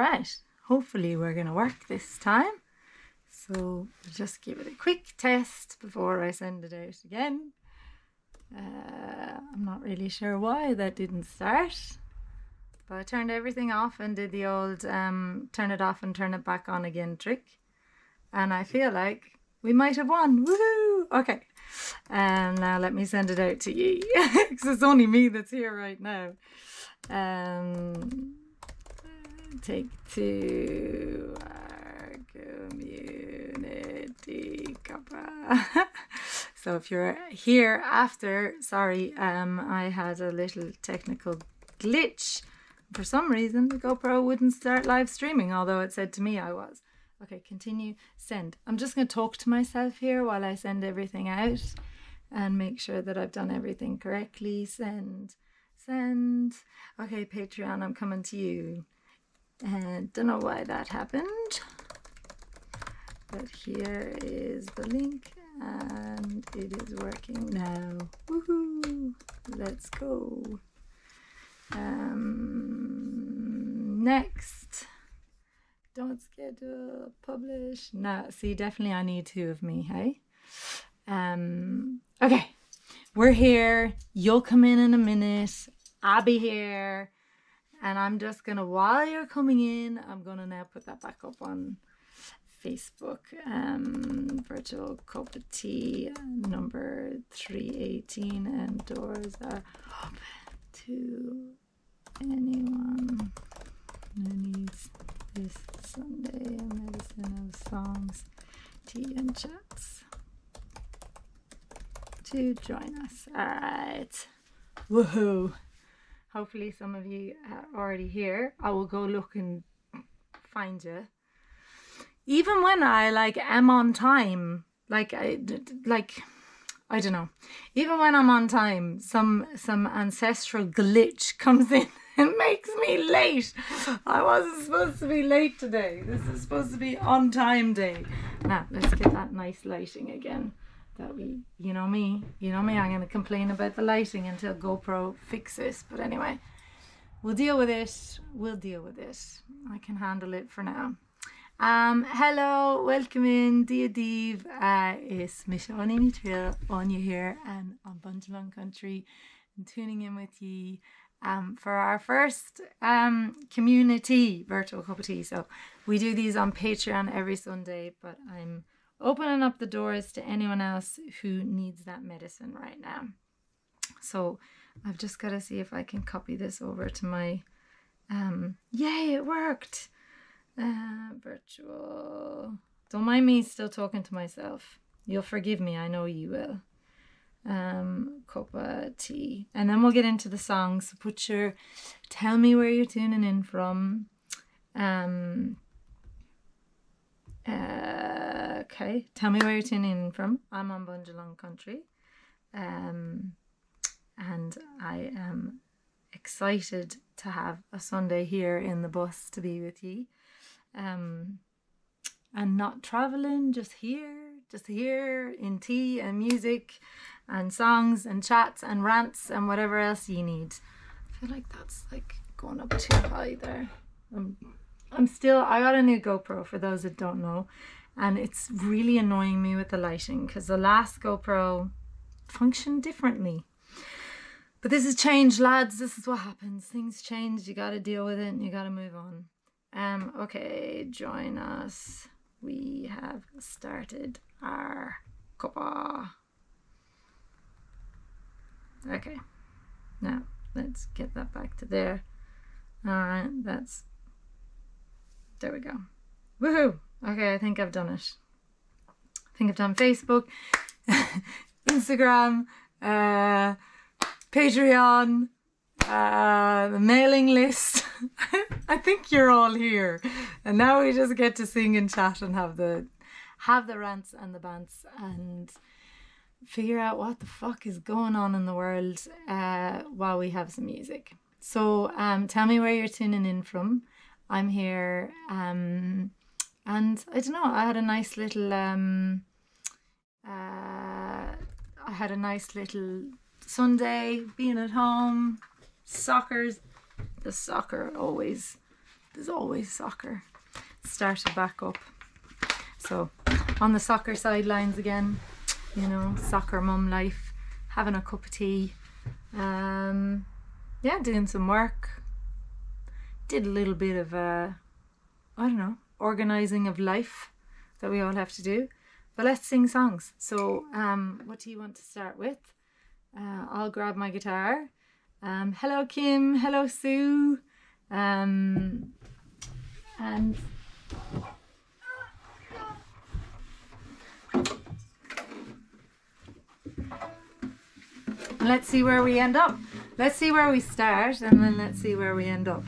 right, hopefully we're going to work this time. So we'll just give it a quick test before I send it out again. I'm not really sure why that didn't start, but I turned everything off and did the old turn it off and turn it back on again trick. And I feel like we might have won. Woohoo! Okay. Now let me send it out to you, because it's only me that's here right now. Take two, our community Cuppa. So if you're here after, sorry, I had a little technical glitch. For some reason, the GoPro wouldn't start live streaming, although it said to me I was. Okay, continue, send. I'm just going to talk to myself here while I send everything out and make sure that I've done everything correctly. Send, send. Okay, Patreon, I'm coming to you. And don't know why that happened, but here is the link and it is working now. Woohoo! Let's go. Next. Don't schedule, publish. No, see, definitely I need two of me, hey? Okay, we're here. You'll come in a minute. I'll be here. And I'm just going to, while you're coming in, I'm going to now put that back up on Facebook. Virtual Cuppa Tea, number 318, and doors are open to anyone who needs this Sunday medicine of songs, tea and chats to join us. All right. Woohoo. Hopefully some of you are already here. I will go look and find you. Even when I am on time, I don't know. Even when I'm on time, some ancestral glitch comes in and makes me late. I wasn't supposed to be late today. This is supposed to be on time day. Now, let's get that nice lighting again. That you know me, I'm going to complain about the lighting until GoPro fixes. But anyway, we'll deal with it. I can handle it for now. Hello, welcome in, Dia Div. It's Michonne Mitchell on you here and on Bunjalong Country, and tuning in with you for our first community virtual Cuppa Tea. So we do these on Patreon every Sunday, but I'm opening up the doors to anyone else who needs that medicine right now. So I've just got to see if I can copy this over to my, yay, it worked. Virtual, don't mind me still talking to myself. You'll forgive me, I know you will. Cuppa Tea. And then we'll get into the songs. So tell me where you're tuning in from. Okay, tell me where you're tuning in from. I'm on Bunjalong Country, and I am excited to have a Sunday here in the bus to be with you, and not traveling, just here in tea and music and songs and chats and rants and whatever else you need. I feel like that's going up too high there. I got a new GoPro, for those that don't know, and it's really annoying me with the lighting because the last GoPro functioned differently. But this has changed, lads. This is what happens. Things change. You got to deal with it and you got to move on. Okay, join us. We have started our Cuppa. Okay, now let's get that back to there. All right, there we go. Woohoo! Okay, I think I've done it. I think I've done Facebook, Instagram, Patreon, the mailing list. I think you're all here. And now we just get to sing and chat and have the rants and the bants and figure out what the fuck is going on in the world while we have some music. So tell me where you're tuning in from. I'm here, and I don't know, I had a nice little Sunday being at home. The soccer always there's always soccer. Started back up. So on the soccer sidelines again, you know, soccer mum life, having a cup of tea. Yeah, doing some work. Did a little bit of, I don't know, organising of life that we all have to do. But let's sing songs. So what do you want to start with? I'll grab my guitar. Hello Kim, hello Sue. And let's see where we end up. Let's see where we start and then let's see where we end up.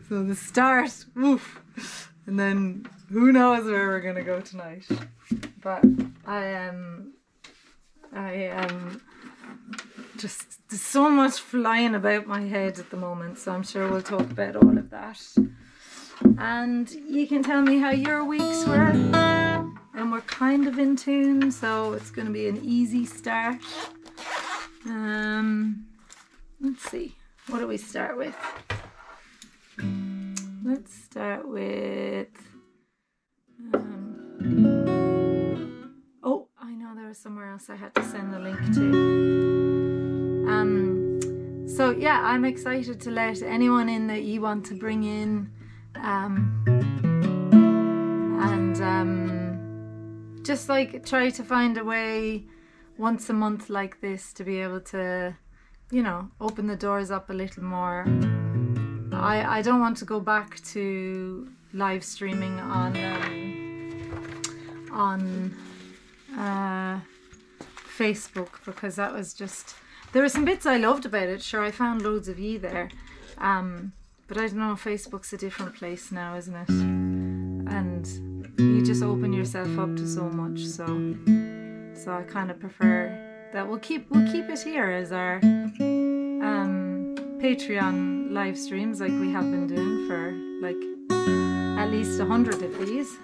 So the start, woof, and then who knows where we're gonna go tonight. But I am just, there's so much flying about my head at the moment, so I'm sure we'll talk about all of that. And you can tell me how your weeks were. And we're kind of in tune, so it's going to be an easy start. Let's see, what do we start with? Let's start with... oh, I know there was somewhere else I had to send the link to. So yeah, I'm excited to let anyone in that you want to bring in. Just like try to find a way once a month like this to be able to, you know, open the doors up a little more. I don't want to go back to live streaming on Facebook, because that was just, there were some bits I loved about it. Sure, I found loads of you there, but I don't know, Facebook's a different place now, isn't it? And you just open yourself up to so much, so I kind of prefer that we'll keep it here as our Patreon live streams, like we have been doing for like at least 100 of these.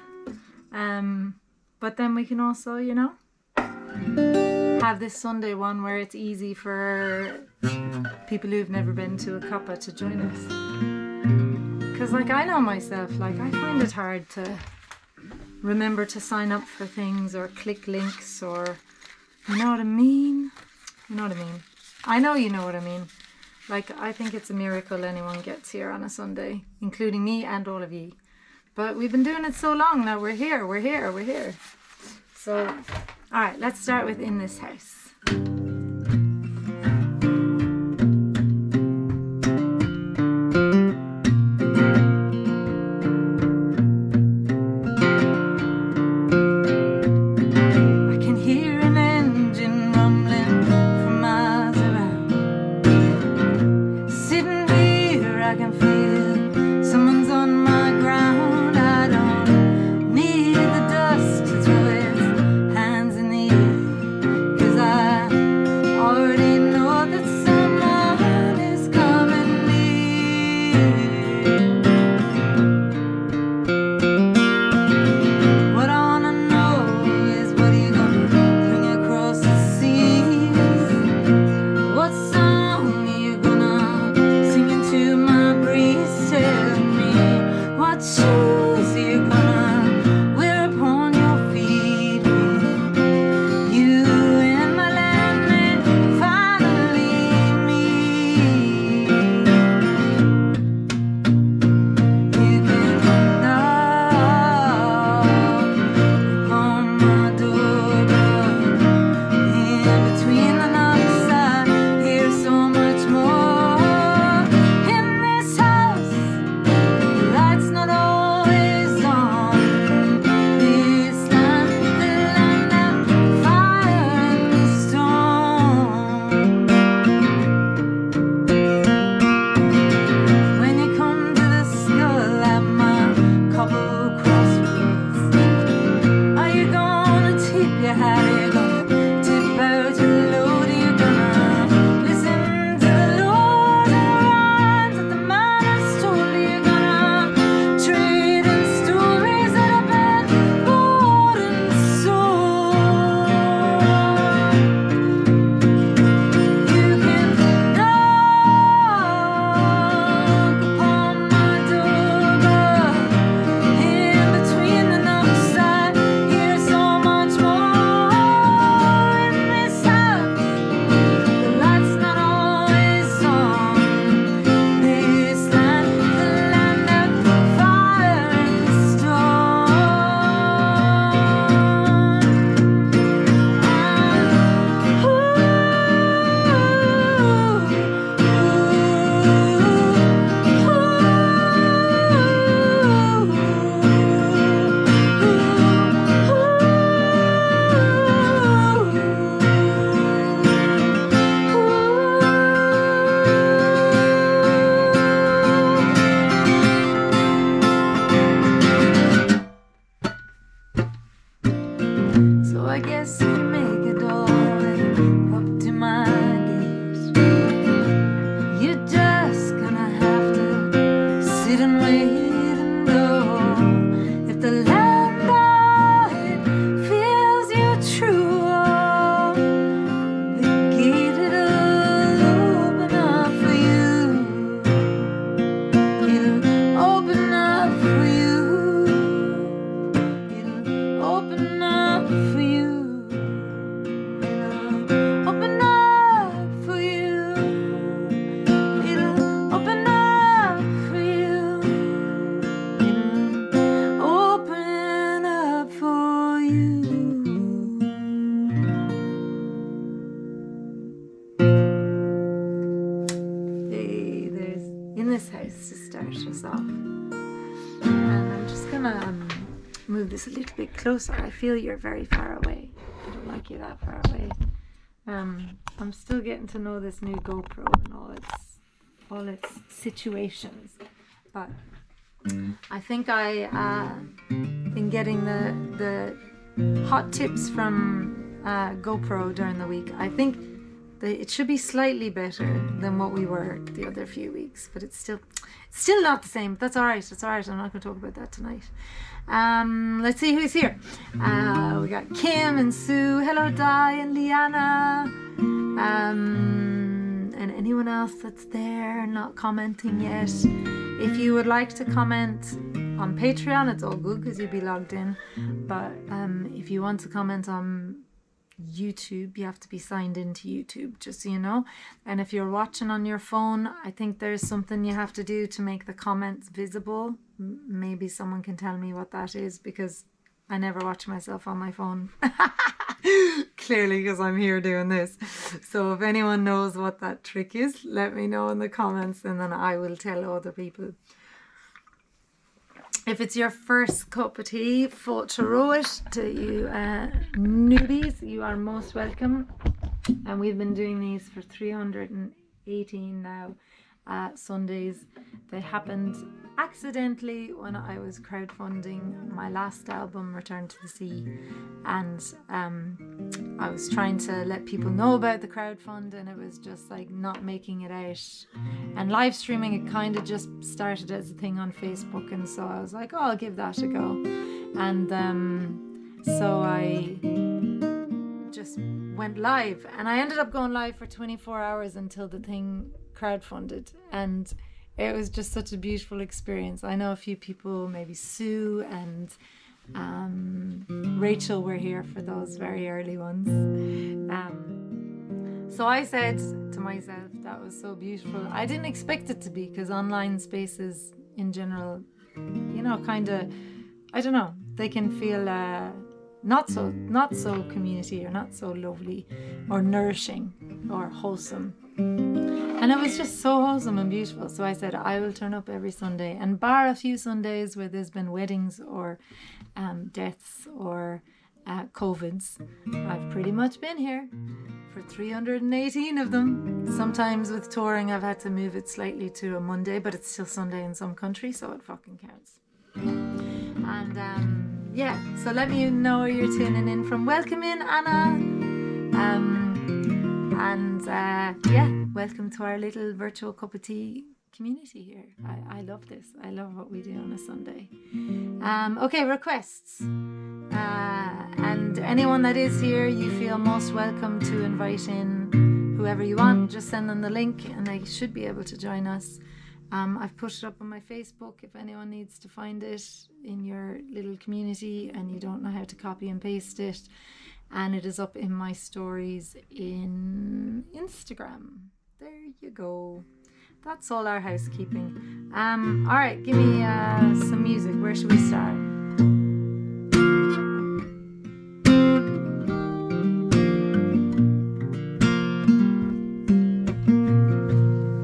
But then we can also, you know, have this Sunday one where it's easy for people who've never been to a cuppa to join us. Because like I know myself, like I find it hard to remember to sign up for things or click links, or, you know what I mean? You know what I mean? I know you know what I mean. Like, I think it's a miracle anyone gets here on a Sunday, including me and all of you. But we've been doing it so long now, we're here. So, alright, let's start with In This House. Breathe. in this house to start us off. And I'm just gonna move this a little bit closer. I feel you're very far away. I don't like you that far away. I'm still getting to know this new GoPro and all its situations, but I think I been getting the hot tips from GoPro during the week. I think it should be slightly better than what we were the other few weeks, but it's still not the same. That's all right. It's all right. I'm not going to talk about that tonight. Let's see who's here. We got Kim and Sue. Hello, Di and Liana. And anyone else that's there not commenting yet. If you would like to comment on Patreon, it's all good because you'll be logged in. But if you want to comment on YouTube, you have to be signed into YouTube, just so you know. And if you're watching on your phone, I think there's something you have to do to make the comments visible. Maybe someone can tell me what that is, because I never watch myself on my phone. Clearly, because I'm here doing this. So if anyone knows what that trick is, let me know in the comments, and then I will tell other people. If it's your first cup of tea, Fótaróid, to you newbies, you are most welcome. And we've been doing these for 318 now Sundays. They happened accidentally when I was crowdfunding my last album, Return to the Sea, and I was trying to let people know about the crowdfund, and it was just like not making it out. And live streaming, it kind of just started as a thing on Facebook, and so I was like, oh, I'll give that a go. And so I just went live, and I ended up going live for 24 hours until the thing crowdfunded, and it was just such a beautiful experience. I know a few people, maybe Sue and Rachel, were here for those very early ones. So I said to myself, that was so beautiful. I didn't expect it to be, because online spaces in general, you know, kind of, I don't know, they can feel not so community, or not so lovely or nourishing or wholesome. And it was just so wholesome and beautiful. So I said, I will turn up every Sunday, and bar a few Sundays where there's been weddings or deaths or COVIDs, I've pretty much been here for 318 of them. Sometimes with touring I've had to move it slightly to a Monday, but it's still Sunday in some countries, so it fucking counts. And yeah, so let me know where you're tuning in from. Welcome in, Anna. Yeah, welcome to our little virtual cup of tea community here. I love this. I love what we do on a Sunday. Okay, requests. And anyone that is here, you feel most welcome to invite in whoever you want. Just send them the link and they should be able to join us. I've put it up on my Facebook if anyone needs to find it in your little community and you don't know how to copy and paste it. And it is up in my stories in Instagram. There you go. That's all our housekeeping. All right, give me some music. Where should we start?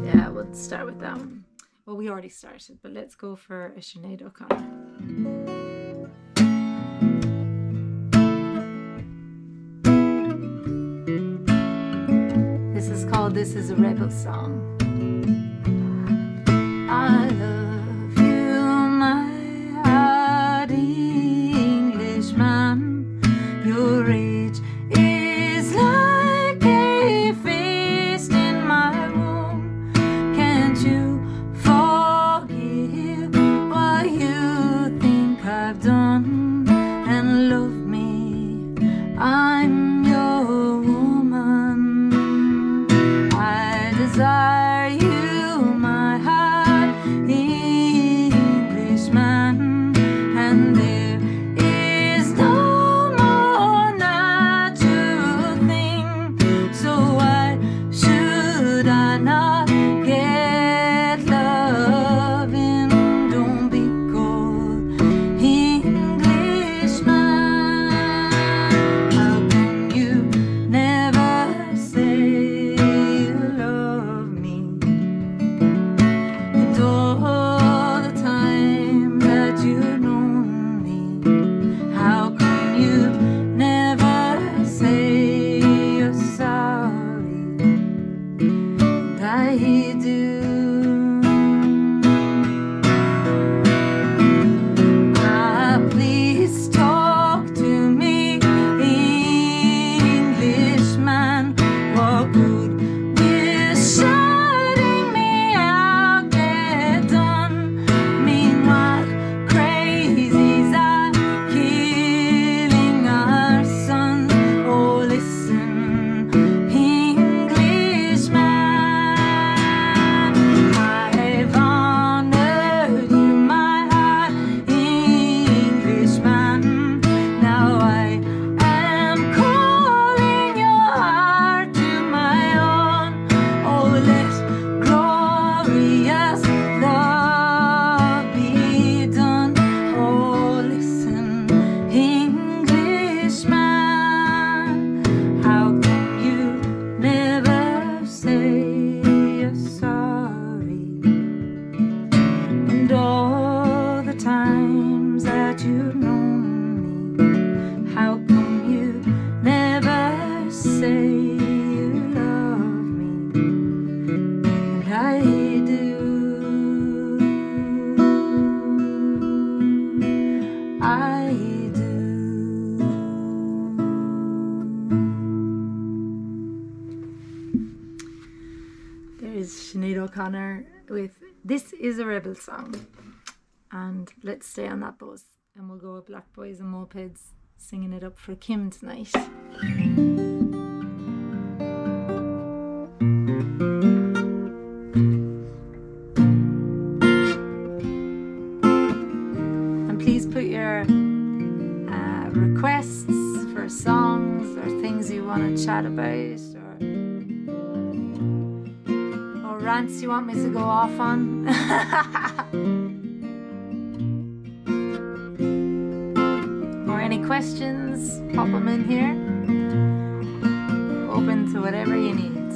Yeah, we'll start with that one. Well, we already started, but let's go for a Sinead O'Connor. This is a rebel song. I love you, my hardy Englishman. Your age is like a feast in my womb. Can't you forgive what you think I've done and love me? I'm your woman. Desire just love be done. Oh, listen, Englishman, how come you never say you're sorry? And all the times that you've known me, how come you never say you love me? And I do, I do. There is Sinead O'Connor with This Is a Rebel Song. And let's stay on that buzz. And we'll go with Black Boys and Mopeds, singing it up for Kim tonight. And please put your requests for songs or things you want to chat about, or rants you want me to go off on. Any questions, pop them in here. Open to whatever you need.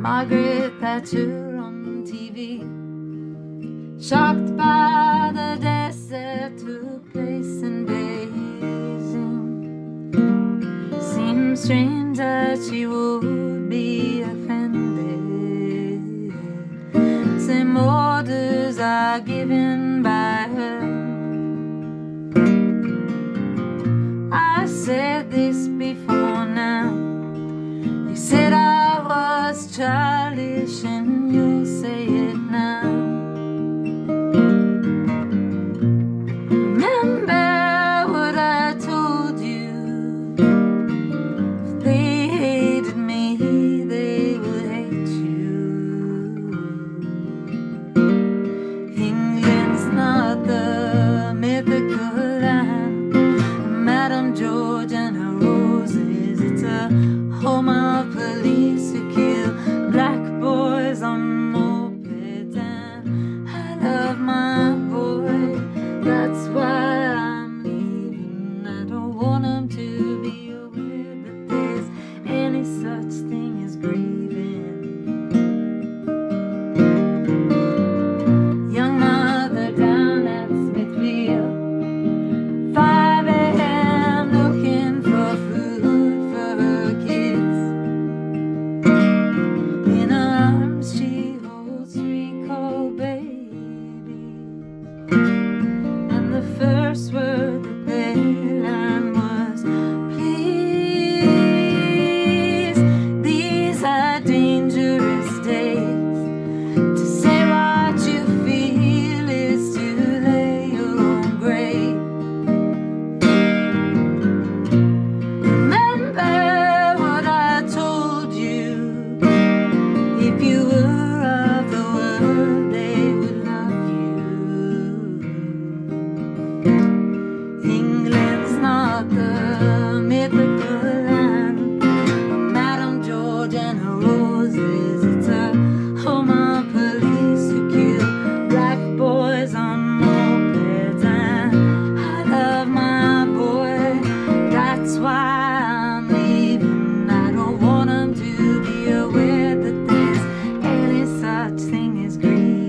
Margaret Thatcher on TV, shocked by the deaths that took place in Beijing. Seems strange that she would be offended. Same orders are given by her. I said this before now. You said I was childish, and you'll say it now. Remember what I told you. If they hated me, they would hate you. England's not the mythical land, Madame George and her roses. It's a home of police who kill black boys on mopeds. And I love my boy, that's why I'm leaving. I don't want him to be aware that there's any such thing as grieving. Young mother down at Smithfield, 5 a.m. looking for food for her kids. In her arms she holds 3 cold babies, and the first word that they learned was please. These are dangerous days. To say what you feel is to lay your own grave. Remember what I told you. If you were of the world, they would love you. England's not the mythical land of Madame George and her roses. It's a home of police who kill black boys on mopeds. And I love my boy, that's why I'm leaving. I don't want him to be aware that there's any such thing as grieving.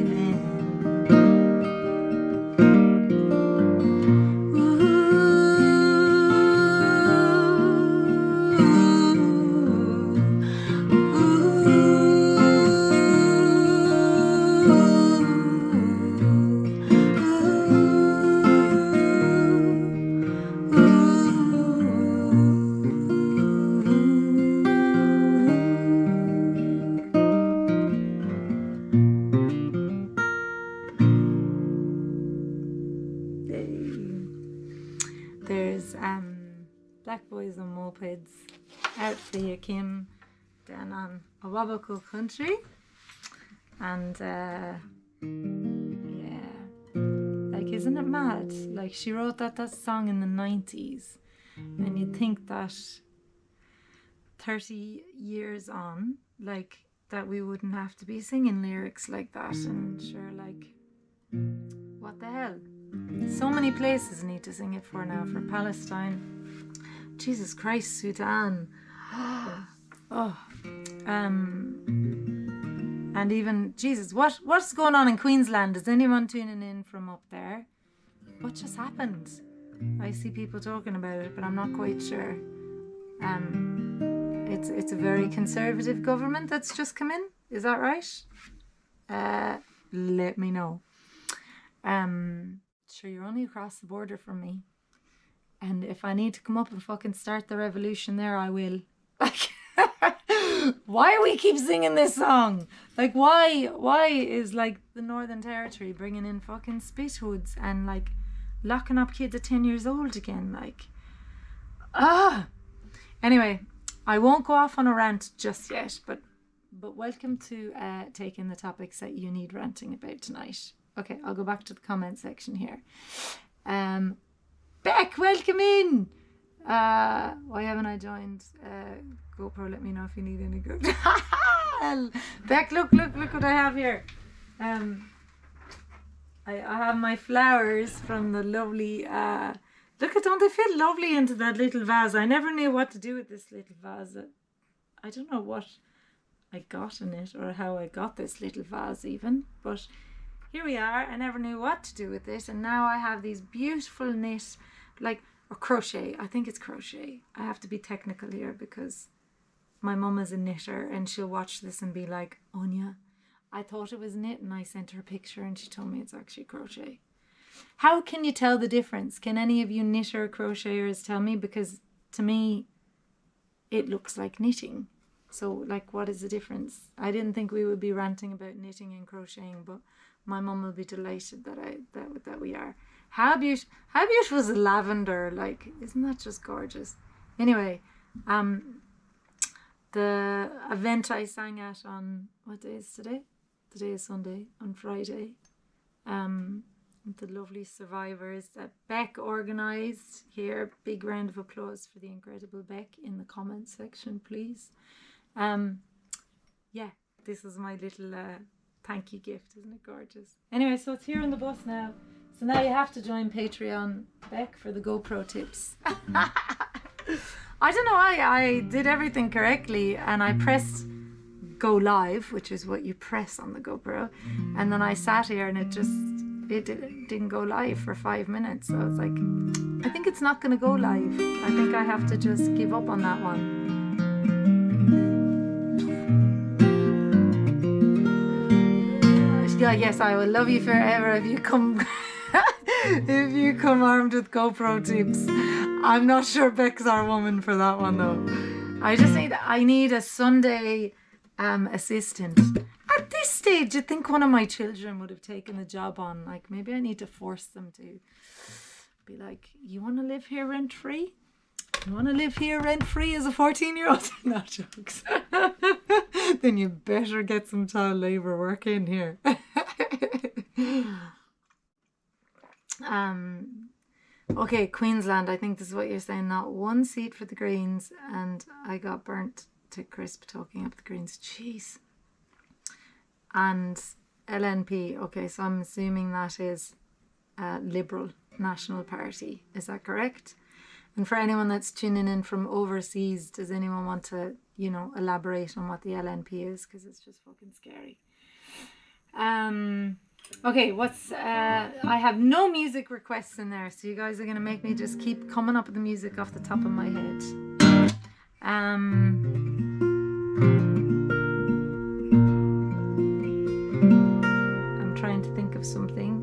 There's Black Boys and Mopeds out for you, Kim, down on a Wabaco country. And yeah, like, isn't it mad? Like, she wrote that song in the 90s, and you'd think that 30 years on, like, that we wouldn't have to be singing lyrics like that. And sure, like, what the hell? So many places need to sing it for now. For Palestine, Jesus Christ, Sudan, and even Jesus, what's going on in Queensland? Is anyone tuning in from up there? What just happened? I see people talking about it, but I'm not quite sure. It's a very conservative government that's just come in. Is that right? Let me know. Sure, you're only across the border from me, and if I need to come up and fucking start the revolution there, I will. Like, why do we keep singing this song? Like, why is like the Northern Territory bringing in fucking spit hoods and like locking up kids at 10 years old again? Like, Anyway, I won't go off on a rant just yet, but welcome to taking the topics that you need ranting about tonight. Okay, I'll go back to the comment section here. Beck, welcome in. Why haven't I joined? GoPro, let me know if you need any good. Beck, look what I have here. I have my flowers from the lovely. Look, don't they fit lovely into that little vase? I never knew what to do with this little vase. I don't know what I got in it or how I got this little vase even, but here we are. I never knew what to do with it, and now I have these beautiful knit, like, or crochet. I think it's crochet. I have to be technical here because my mum is a knitter and she'll watch this and be like, Anya, I thought it was knit, and I sent her a picture and she told me it's actually crochet. How can you tell the difference? Can any of you knitter crocheters tell me? Because to me, it looks like knitting. So, like, what is the difference? I didn't think we would be ranting about knitting and crocheting, but my mum will be delighted that we are. How beautiful is lavender? Like, isn't that just gorgeous? Anyway, the event I sang at on, what day is today? Today is Sunday. On Friday, the lovely survivors that Beck organised here. Big round of applause for the incredible Beck in the comments section, please. Yeah, this is my little thank you gift. Isn't it gorgeous? Anyway, so it's here on the bus now. So now you have to join Patreon, Beck, for the GoPro tips. I don't know, I did everything correctly, and I pressed go live, which is what you press on the GoPro, and then I sat here and it didn't go live for 5 minutes. So I was like, I think it's not going to go live. I think I have to just give up on that one. Yeah, yes, I will love you forever if you come armed with GoPro tips. I'm not sure Beck's our woman for that one though. I need a Sunday assistant. At this stage, I think one of my children would have taken the job on. Like, maybe I need to force them to be like, you want to live here rent free? You want to live here rent free as a 14-year-old? Not jokes. Then you better get some child labour work in here. Okay, Queensland, I think this is what you're saying. Not one seat for the Greens, and I got burnt to crisp talking up the Greens. Jeez. And LNP, okay, so I'm assuming that is Liberal National Party. Is that correct? And for anyone that's tuning in from overseas, does anyone want to, elaborate on what the LNP is? Because it's just fucking scary. Okay, I have no music requests in there, so you guys are going to make me just keep coming up with the music off the top of my head. I'm trying to think of something.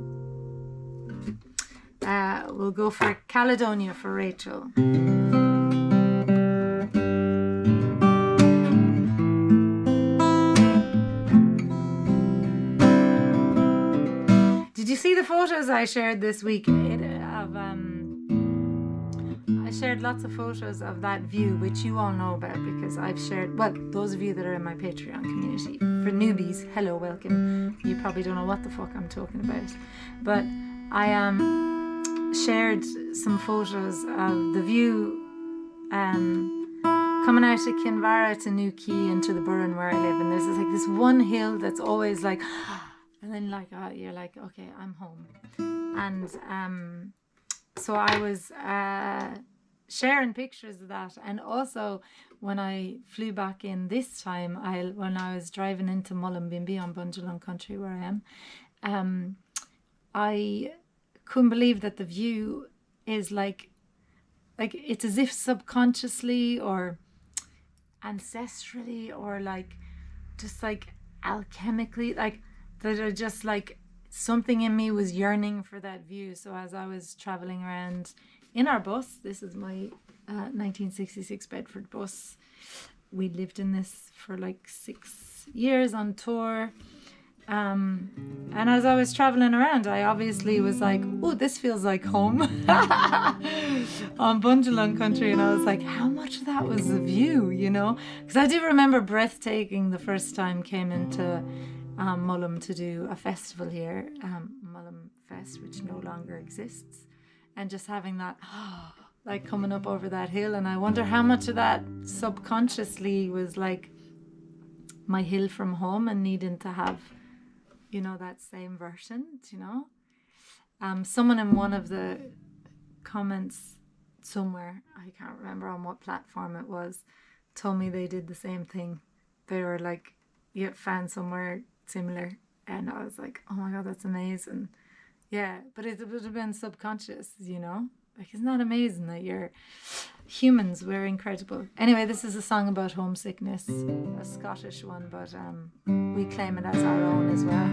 We'll go for Caledonia for Rachel. Did you see the photos I shared this week? I shared lots of photos of that view, which you all know about because I've shared, well, those of you that are in my Patreon community. For newbies, hello, welcome. You probably don't know what the fuck I'm talking about. But I shared some photos of the view coming out of Kinvara to New Quay into the Burren where I live, and there's this one hill that's always like, and then like you're like, okay, I'm home. And so I was sharing pictures of that, and also when I flew back in this time, when I was driving into Mullumbimby on Bundjalung country where I am, I couldn't believe that the view is like it's as if subconsciously or ancestrally or like just like alchemically, like that are just like something in me was yearning for that view. So as I was traveling around in our bus, this is my 1966 Bedford bus. We lived in this for like 6 years on tour. And as I was traveling around, I obviously was like, oh, this feels like home on Bundjalung country. And I was like, how much of that was the view, you know? Because I do remember breathtaking the first time came into Mullum to do a festival here, Mullum Fest, which no longer exists. And just having that, like coming up over that hill. And I wonder how much of that subconsciously was like my hill from home and needing to have, you know, that same version, you know. Someone in one of the comments somewhere, I can't remember on what platform it was, told me they did the same thing. They were like, you found somewhere similar. And I was like, oh my God, that's amazing. Yeah, but it would have been subconscious, you know. Like, isn't that amazing that you're humans? We're incredible. Anyway, this is a song about homesickness, a Scottish one, but we claim it as our own as well.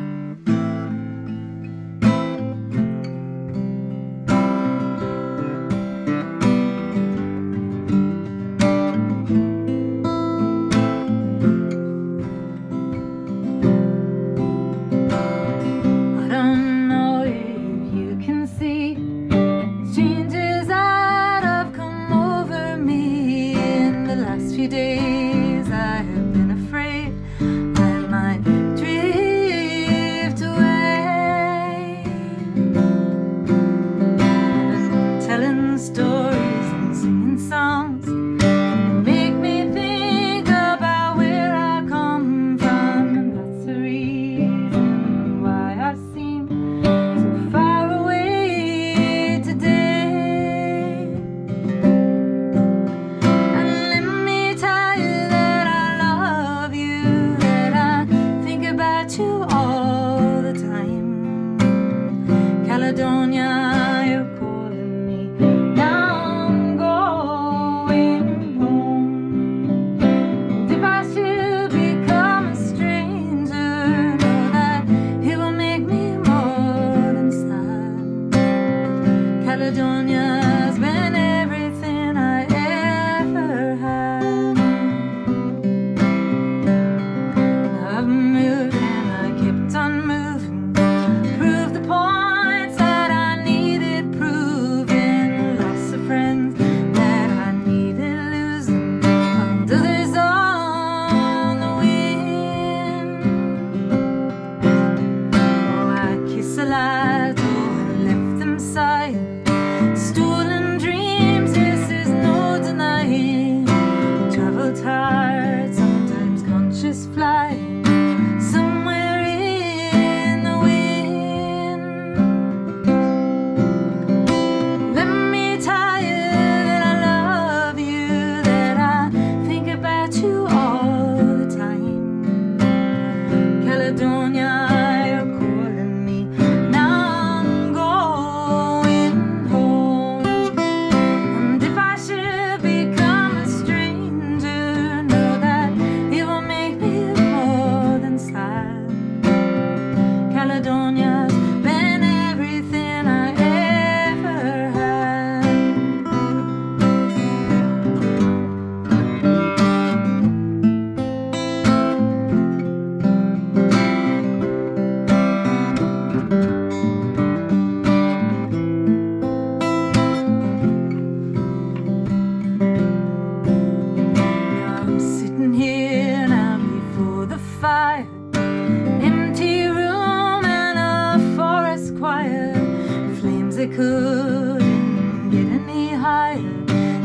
couldn't get any higher.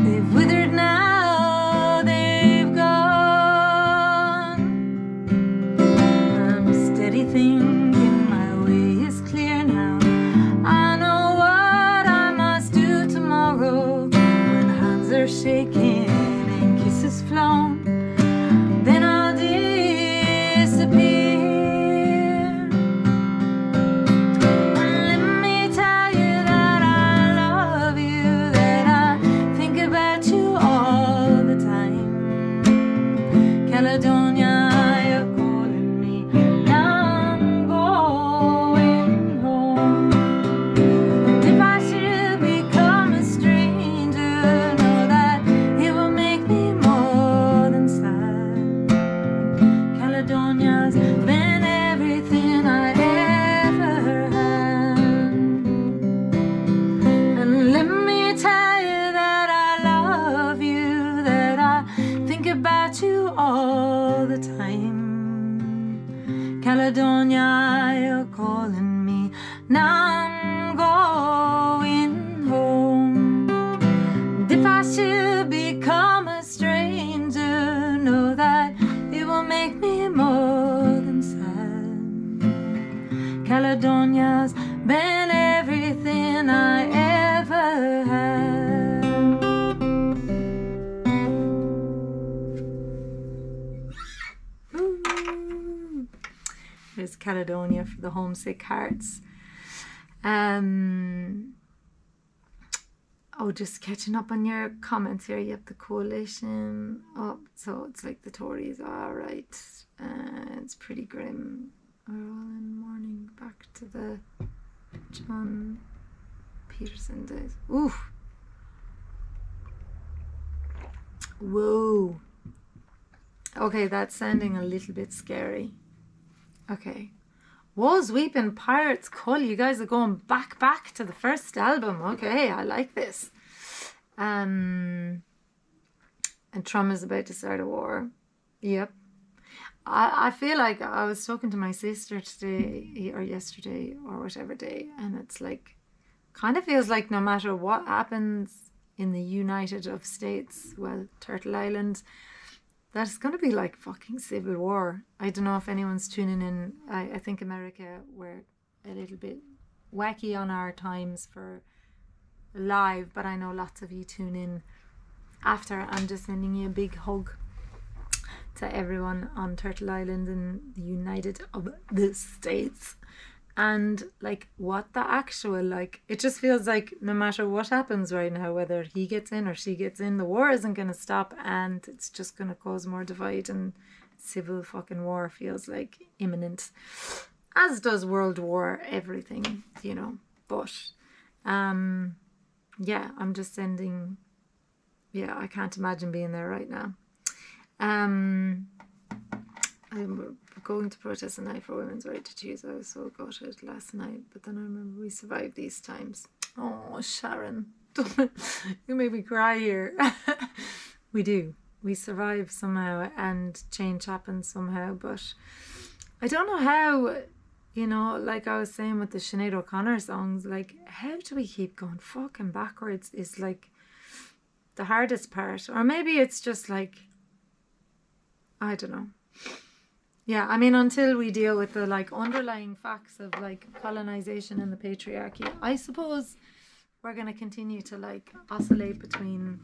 They've withered now, they thinking my way is clear now. I know what I must do tomorrow. When hands are shaking and kisses flown, then I'll disappear. Caledonia, you're calling me. Now I'm going home. And if I should become a stranger, know that it will make me more than sad. Caledonia's been everything I ever had. And let me tell you that I love you, that I think about you all the time. Caledonia, you're calling me. Now I'm going home. And if I should become a stranger, know that it will make me more than sad. Caledonia's been everything I ever had. There's Caledonia for the homesick hearts. Oh, just catching up on your comments here. You have the coalition up, so it's like the Tories. All right, it's pretty grim. We're all in mourning. Back to the John Peterson days. Ooh. Whoa. Okay, that's sounding a little bit scary. Okay. Woes Weeping Pirates Cull. You guys are going back to the first album. Okay, I like this. And Trump is about to start a war. Yep. I feel like I was talking to my sister today or yesterday or whatever day, and it's like, kind of feels like no matter what happens in the United of States, well, Turtle Island, that's going to be like fucking civil war. I don't know if anyone's tuning in. I think America were a little bit wacky on our times for live, but I know lots of you tune in after. I'm just sending you a big hug to everyone on Turtle Island in the United of the States. And like, what the actual, like, it just feels like no matter what happens right now, whether he gets in or she gets in, the war isn't going to stop, and it's just going to cause more divide, and civil fucking war feels like imminent, as does World War everything, you know. But yeah, I'm just sending, yeah, I can't imagine being there right now. I'm going to protest tonight for women's right to choose. I was so gutted last night, but then I remember we survived these times. Oh, Sharon, you made me cry here. We do. We survive somehow, and change happens somehow. But I don't know how, you know, like I was saying with the Sinead O'Connor songs, like, how do we keep going fucking backwards is like the hardest part. Or maybe it's just like, I don't know. Yeah, I mean, until we deal with the like underlying facts of like colonization and the patriarchy, I suppose we're going to continue to like oscillate between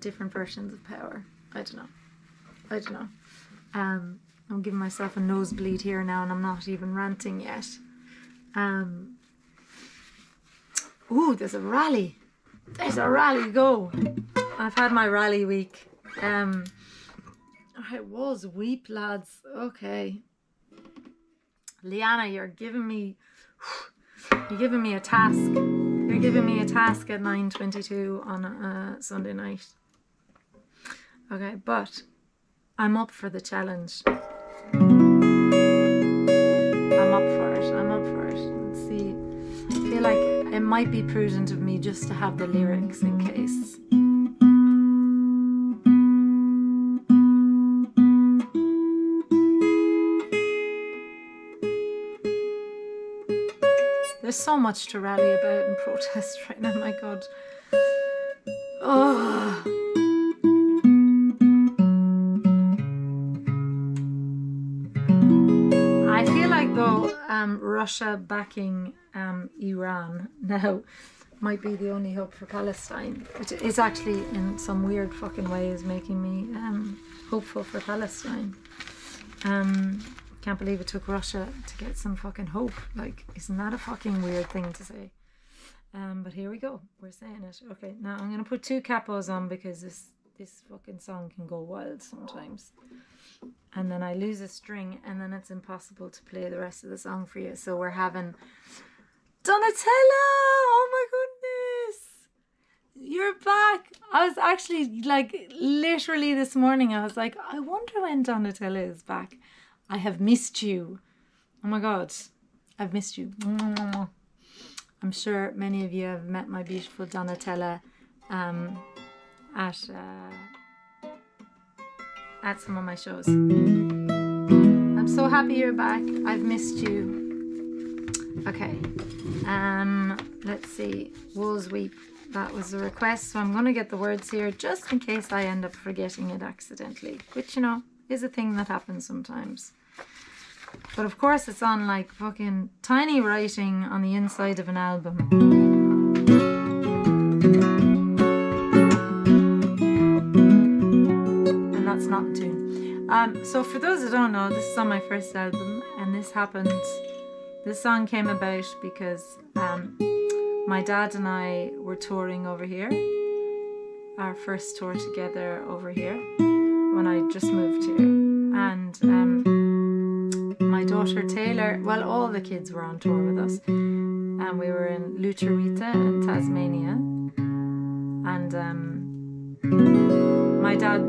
different versions of power. I don't know. I'm giving myself a nosebleed here now, and I'm not even ranting yet. Ooh, there's a rally. Go. I've had my rally week. It was weep, lads. Okay, Liana, you're giving me a task. You're giving me a task at 9:22 on a Sunday night. Okay, but I'm up for the challenge. I'm up for it. Let's see. I feel like it might be prudent of me just to have the lyrics in case. There's so much to rally about and protest right now, my God. Oh. I Though Russia backing Iran now might be the only hope for Palestine, which is actually in some weird fucking way is making me hopeful for Palestine. Can't believe it took Russia to get some fucking hope. Like, isn't that a fucking weird thing to say? But here we go. We're saying it. Okay, now I'm gonna put 2 capos on because this fucking song can go wild sometimes. And then I lose a string and then it's impossible to play the rest of the song for you. So we're having Donatella! Oh my goodness! You're back! I was actually like literally this morning I was like, I wonder when Donatella is back. I have missed you. Oh my god. I've missed you. I'm sure many of you have met my beautiful Donatella at some of my shows. I'm so happy you're back. I've missed you. Okay. Let's see. Wolves Weep. That was a request, so I'm going to get the words here just in case I end up forgetting it accidentally, which, you know, is a thing that happens sometimes. But of course it's on like fucking tiny writing on the inside of an album. And that's not the tune. So for those that don't know, this is on my first album, and this song came about because my dad and I were touring over here. Our first tour together over here when I just moved here. And my daughter Taylor, well, all the kids were on tour with us, and we were in Lucerita in Tasmania, and my dad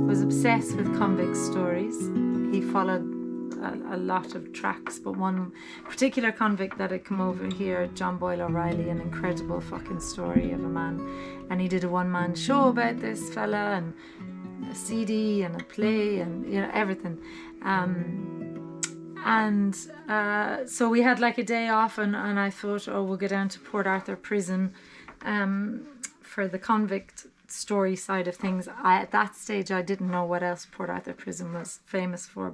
was obsessed with convict stories. He followed a lot of tracks, but one particular convict that had come over here, John Boyle O'Reilly, an incredible fucking story of a man, and he did a one-man show about this fella, and a CD and a play and, you know, everything. So we had like a day off, and I thought, oh, we'll go down to Port Arthur prison for the convict story side of things. At that stage I didn't know what else Port Arthur prison was famous for,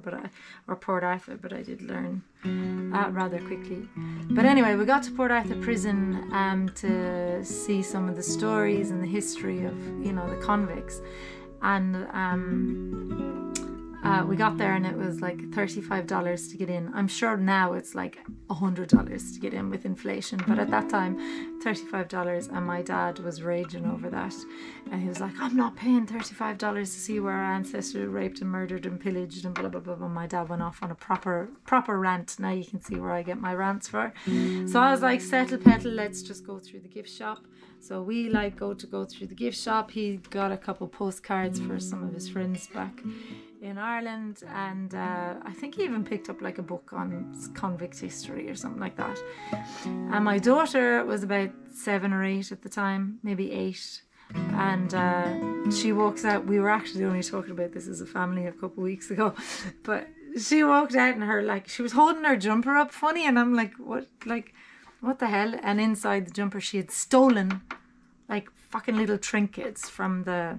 or Port Arthur, but I did learn rather quickly. But anyway, we got to Port Arthur prison to see some of the stories and the history of, you know, the convicts. And we got there and it was like $35 to get in. I'm sure now it's like $100 to get in with inflation, but at that time $35, and my dad was raging over that, and he was like, I'm not paying $35 to see where our ancestors were raped and murdered and pillaged and blah blah blah blah. My dad went off on a proper rant. Now you can see where I get my rants for. So I was like, settle petal, let's just go through the gift shop. So we like go through the gift shop. He got a couple postcards for some of his friends back in Ireland, and I think he even picked up like a book on convict history or something like that. And my daughter was about 7 or 8 at the time, maybe 8, and she walks out. We were actually only talking about this as a family a couple of weeks ago, but she walked out and she was holding her jumper up funny, and I'm like, what the hell? And inside the jumper she had stolen like fucking little trinkets from the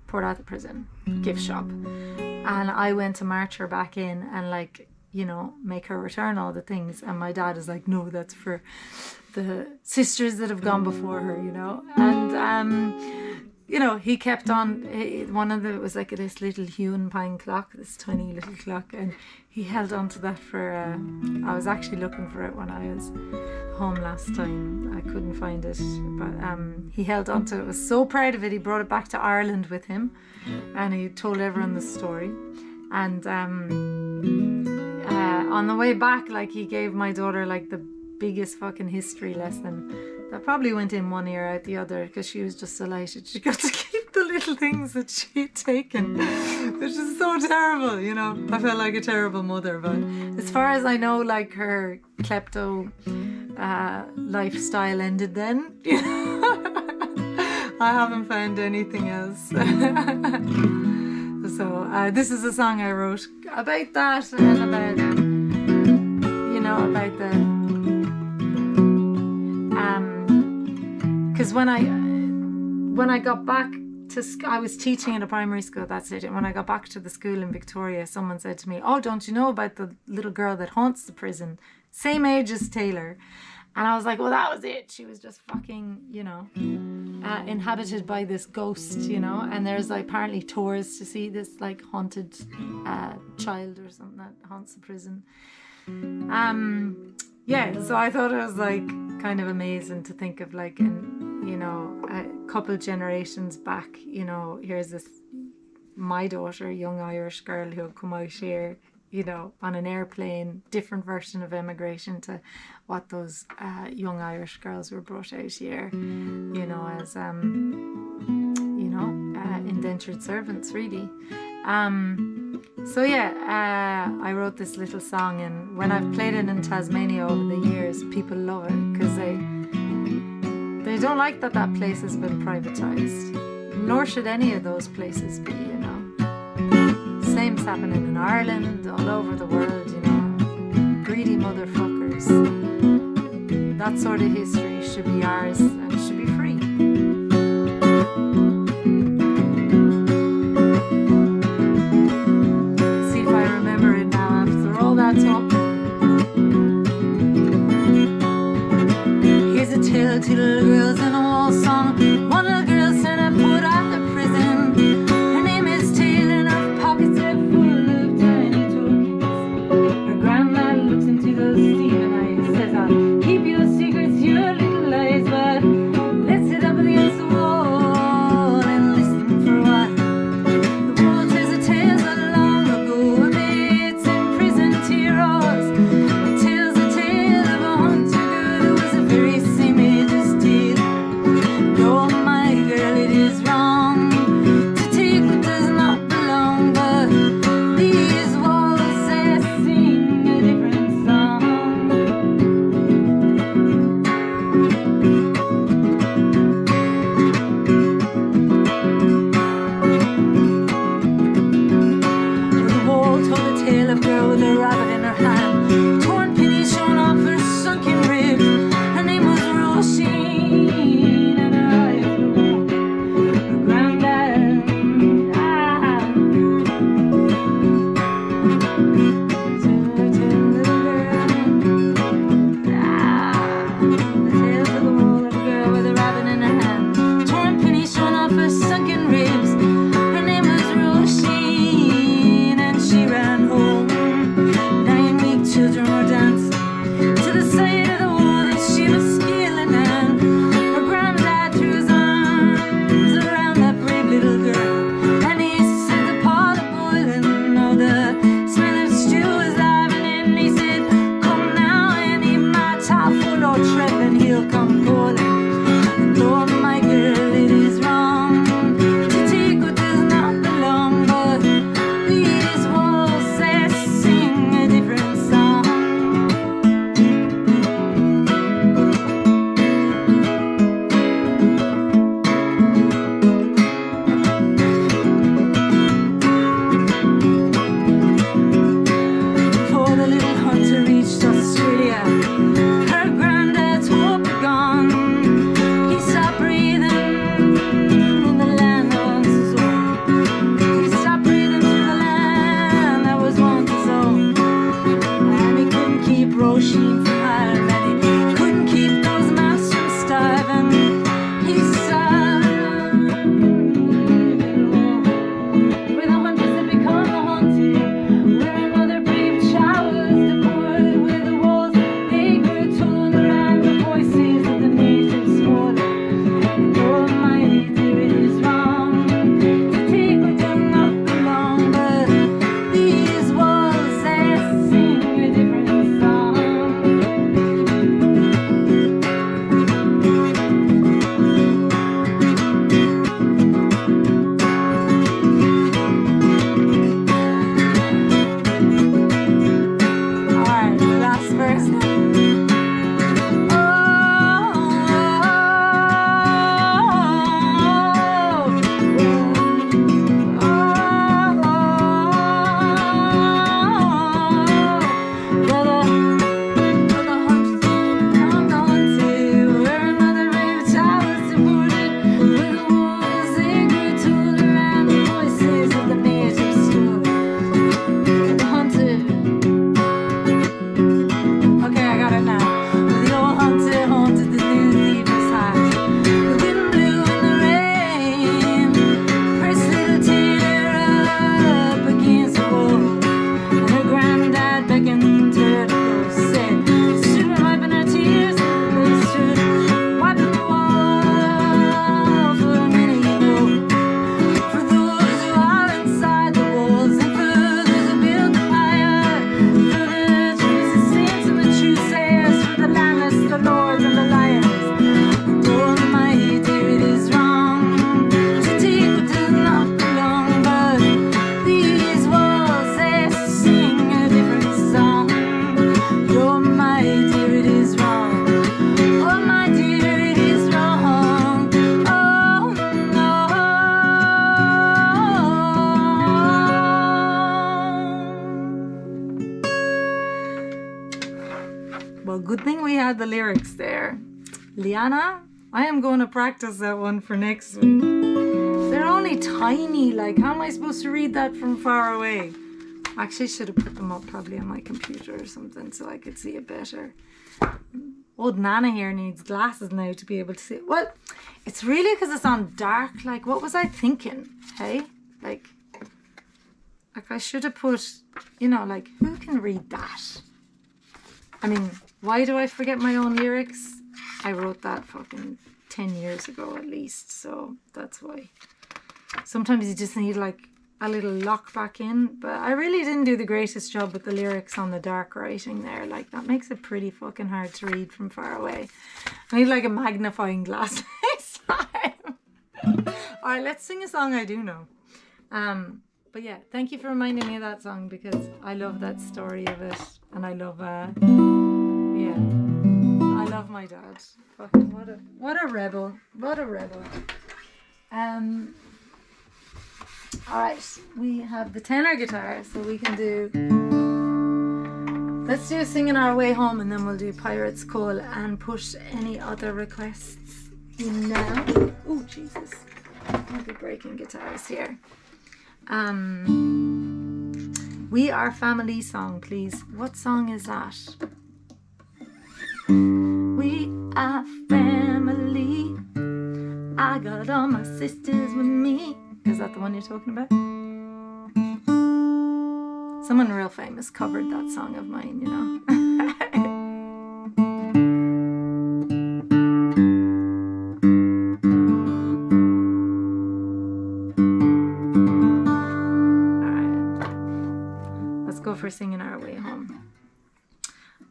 Port Arthur prison gift shop, and I went to march her back in and, like, you know, make her return all the things. And my dad is like, no, that's for the sisters that have gone before her, you know. And you know, he kept on. One of them was like this little hewn pine clock, this tiny little clock, and he held on to that for I was actually looking for it when I was home last time. I couldn't find it, but he held on to it. Was so proud of it. He brought it back to Ireland with him, and he told everyone the story. And on the way back, like, he gave my daughter like the biggest fucking history lesson that probably went in one ear out the other, because she was just delighted she got to keep the little things that she had taken, which is so terrible, you know. I felt like a terrible mother, but as far as I know, like, her klepto lifestyle ended then. I haven't found anything else. So this is a song I wrote about that, and about, you know, about the because when I got back I was teaching in a primary school at that stage, and when I got back to the school in Victoria, someone said to me, "Oh, don't you know about the little girl that haunts the prison? Same age as Taylor." And I was like, well, that was it. She was just fucking, you know, inhabited by this ghost, you know. And there's like apparently tours to see this like haunted child or something that haunts the prison. Yeah, so I thought it was like kind of amazing to think of like, you know, a couple generations back, you know, here's this, my daughter, young Irish girl who had come out here, you know, on an airplane, different version of immigration to what those young Irish girls were brought out here, you know, as, you know, indentured servants, really. So yeah, I wrote this little song, and when I've played it in Tasmania over the years, people love it because they don't like that place has been privatized, nor should any of those places be, you know. Same's happening in Ireland, all over the world, you know. Greedy motherfuckers. That sort of history should be ours and should be free. See if I remember it now after all that talk. Here's a tale to little girls in a wall song. One little girl said I put out the prison. Her name is Taylor, and her pockets are full of tiny tokens. Her grandma looks into those Stephen eyes, says, I'll keep your secrets, your little lies, but let's sit up against the wall and listen for a while. The world tells a tale so long ago of its imprisoned heroes. It tells a tale of a hunter girl who was the very same age as Taylor. Oh my girl, it is wrong to take what does not belong, but these walls they sing a different song. The wall told a tale of a girl with a rabbit in her hand, torn pennies showing off her sunken ribs. Her name was Roisin, and her eyes were her granddad. The tales of the wall of a girl with a rabbit in her hand, torn pennies showing off her sunken ribs. Her name was Roisin, and she ran home. 9 weeks So good thing we had the lyrics there. Liana, I am going to practice that one for next week. They're only tiny, like how am I supposed to read that from far away? Actually, I should have put them up probably on my computer or something so I could see it better. Old Nana here needs glasses now to be able to see it. Well, it's really because it's on dark. Like, what was I thinking? Hey? Like I should have put, you know, like, who can read that? I mean, why do I forget my own lyrics? I wrote that fucking 10 years ago at least, so that's why. Sometimes you just need like a little lock back in, but I really didn't do the greatest job with the lyrics on the dark writing there. Like, that makes it pretty fucking hard to read from far away. I need like a magnifying glass next time. Alright, let's sing a song I do know. But yeah, thank you for reminding me of that song because I love that story of it, and I love yeah, I love my dad. Fucking what a rebel. What a rebel. Alright, we have the tenor guitar, so we can do, let's do Singing Our Way Home, and then we'll do Pirate's Call and push any other requests in now. Oh Jesus, I'll be breaking guitars here. We Are Family song, please. What song is that? We are family. I got all my sisters with me. Is that the one you're talking about? Someone real famous covered that song of mine, you know. For Singing Our Way Home.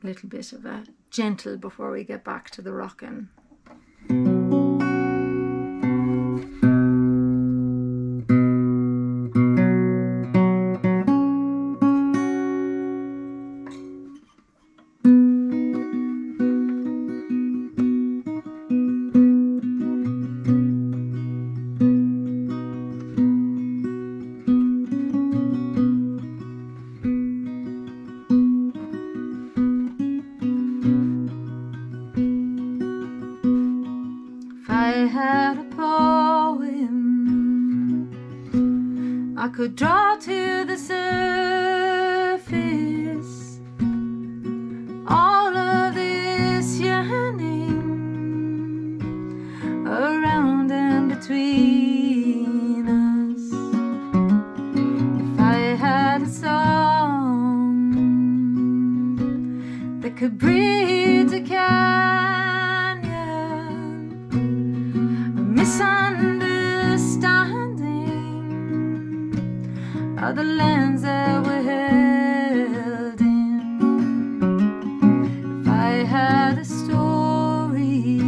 A little bit of a gentle before we get back to the rockin'. Could draw to the surface all of this yearning around and between us. If I had a song that could bridge a canyon, a misunderstanding of the lands that we're held in. If I had a story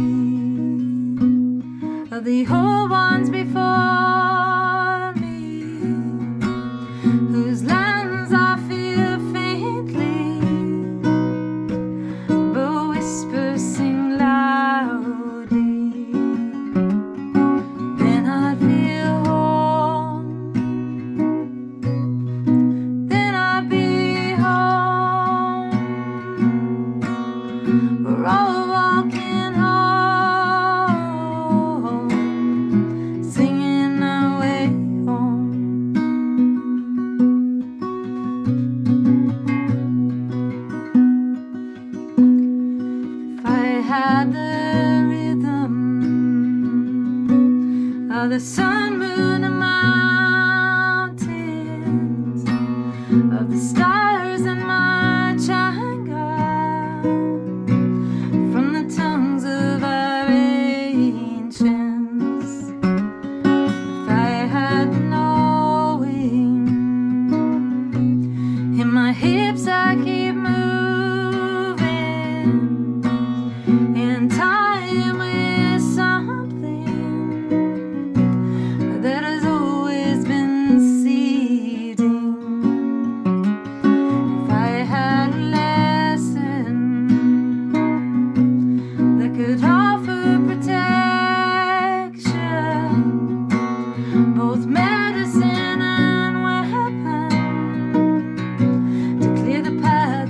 of the old ones before me, whose lands I feel faintly, but whispers sing loudly, then I'd feel home. We're all walking home, singing our way home. If I had the rhythm of the sun, moon, and mountains, of the stars in my Changa, from the tongues of our ancients. If I had the knowing in my hips, I keep moving in time with something that has always been seeding. If I had a lesson that could offer protection, both medicine and weapon, to clear the path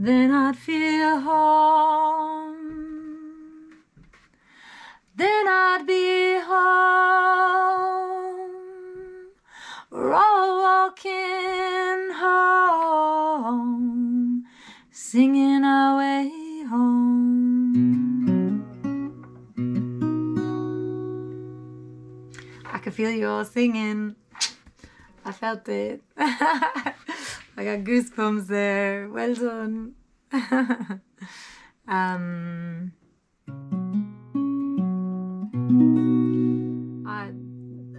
then I'd feel home. Then I'd be home. We're all walking home, singing our way home. I could feel you all singing. I felt it. I got goosebumps there. Well done.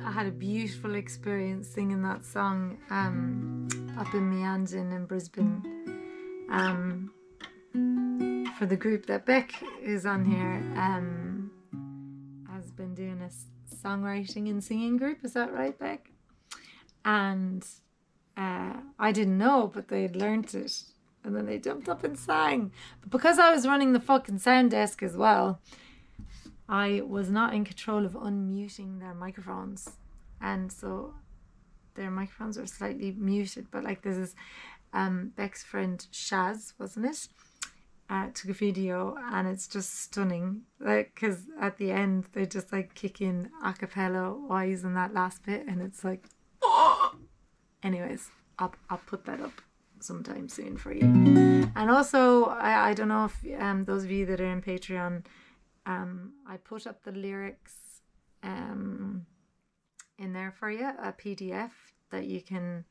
I had a beautiful experience singing that song up in Meanjin in Brisbane for the group that Beck is on here has been doing a songwriting and singing group. Is that right, Beck? And I didn't know, but they had learnt it, and then they jumped up and sang. But because I was running the fucking sound desk as well, I was not in control of unmuting their microphones, and so their microphones were slightly muted. But like, this is Beck's friend Shaz, wasn't it? Took a video, and it's just stunning. Like, because at the end they just like kick in a cappella wise in that last bit, and it's like, oh! Anyways, I'll put that up sometime soon for you. And also, I don't know if those of you that are in Patreon, I put up the lyrics in there for you, a PDF that you can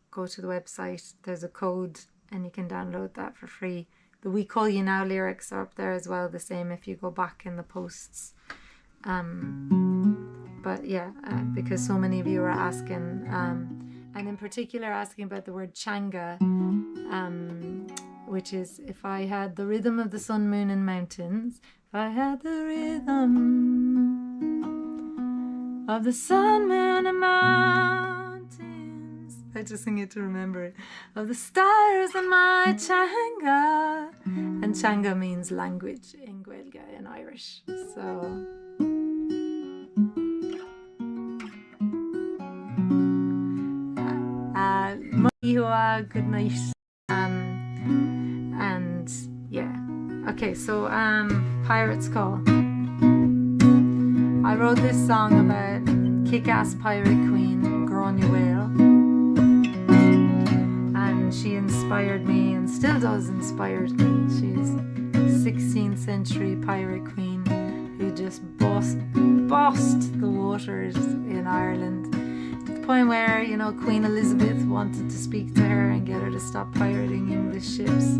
go to the website. There's a code and you can download that for free. The We Call You Now lyrics are up there as well, the same if you go back in the posts. But yeah, because so many of you are asking, and in particular asking about the word changa, which is, if I had the rhythm of the sun, moon and mountains, if I had the rhythm of the sun, moon and mountains, I just sing it to remember it, of the stars and my changa. And changa means language in Gaeilge in Irish. So good night. And yeah, okay, so Pirate's Call. I wrote this song about kick-ass pirate queen Gráinne Whale, and she inspired me and still does inspire me. She's 16th century pirate queen who just bossed the waters in Ireland, to the point where, you know, Queen Elizabeth wanted to speak to her and get her to stop pirating English ships.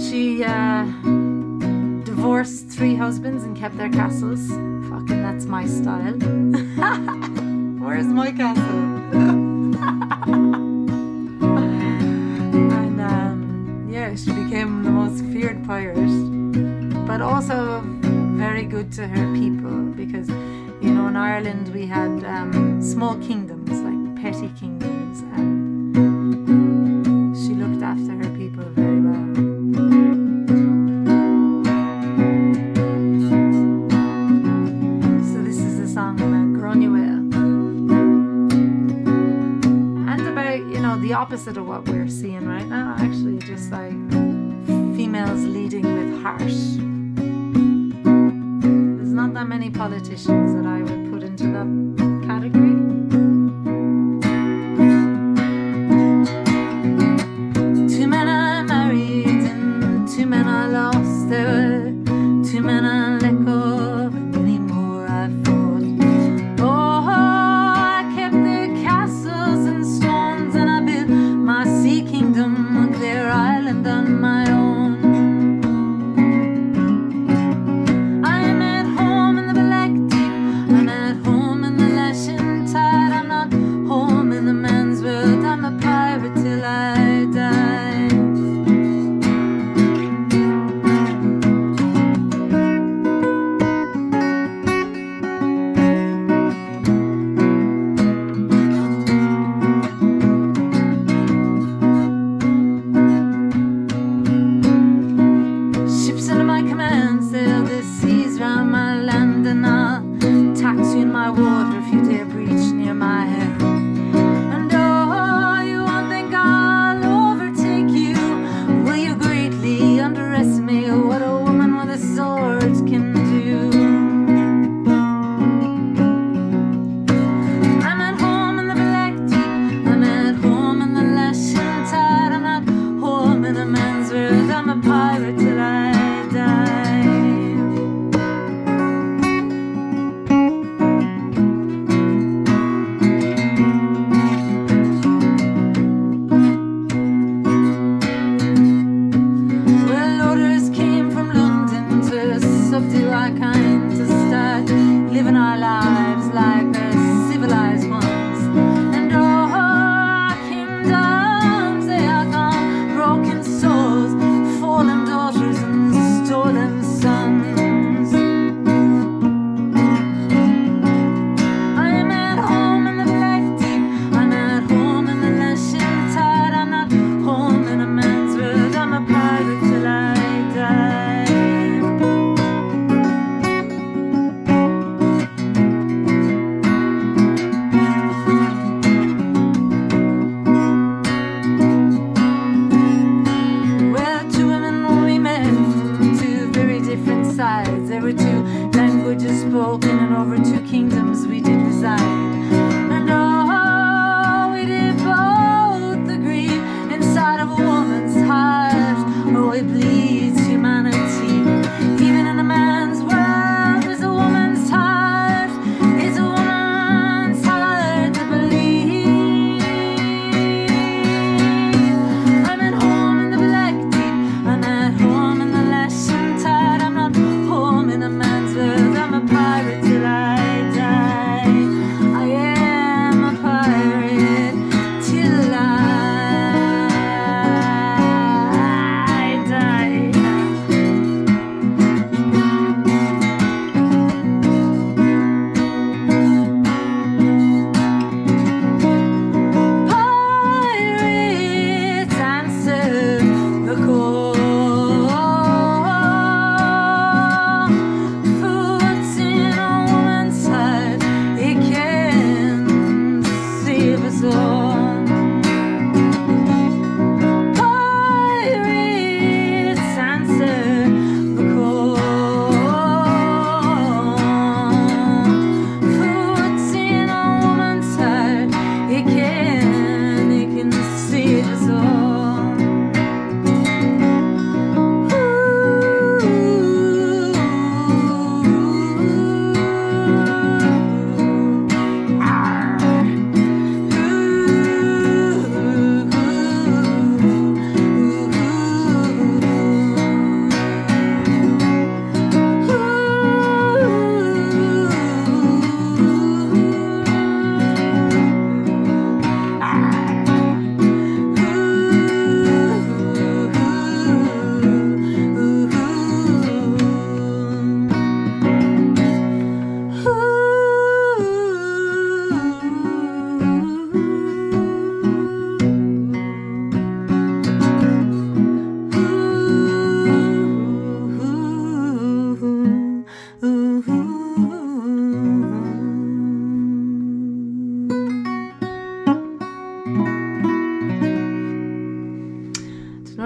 She divorced 3 husbands and kept their castles. Fucking, that's my style. Where's my castle? And yeah, she became the most feared pirate, but also very good to her people, because, you know, in Ireland we had small kingdoms, like petty kingdoms, and she looked after her people very well. So this is a song about Gráinne Whale, and about, you know, the opposite of what we're seeing right now, actually, just like females leading with heart. Not that many politicians that I would put into that category. Two men I married and 2 men I lost. There were 2 men I let go, but many more I fought. Oh, I kept their castles and stones, and I built my sea kingdom on their island on my own.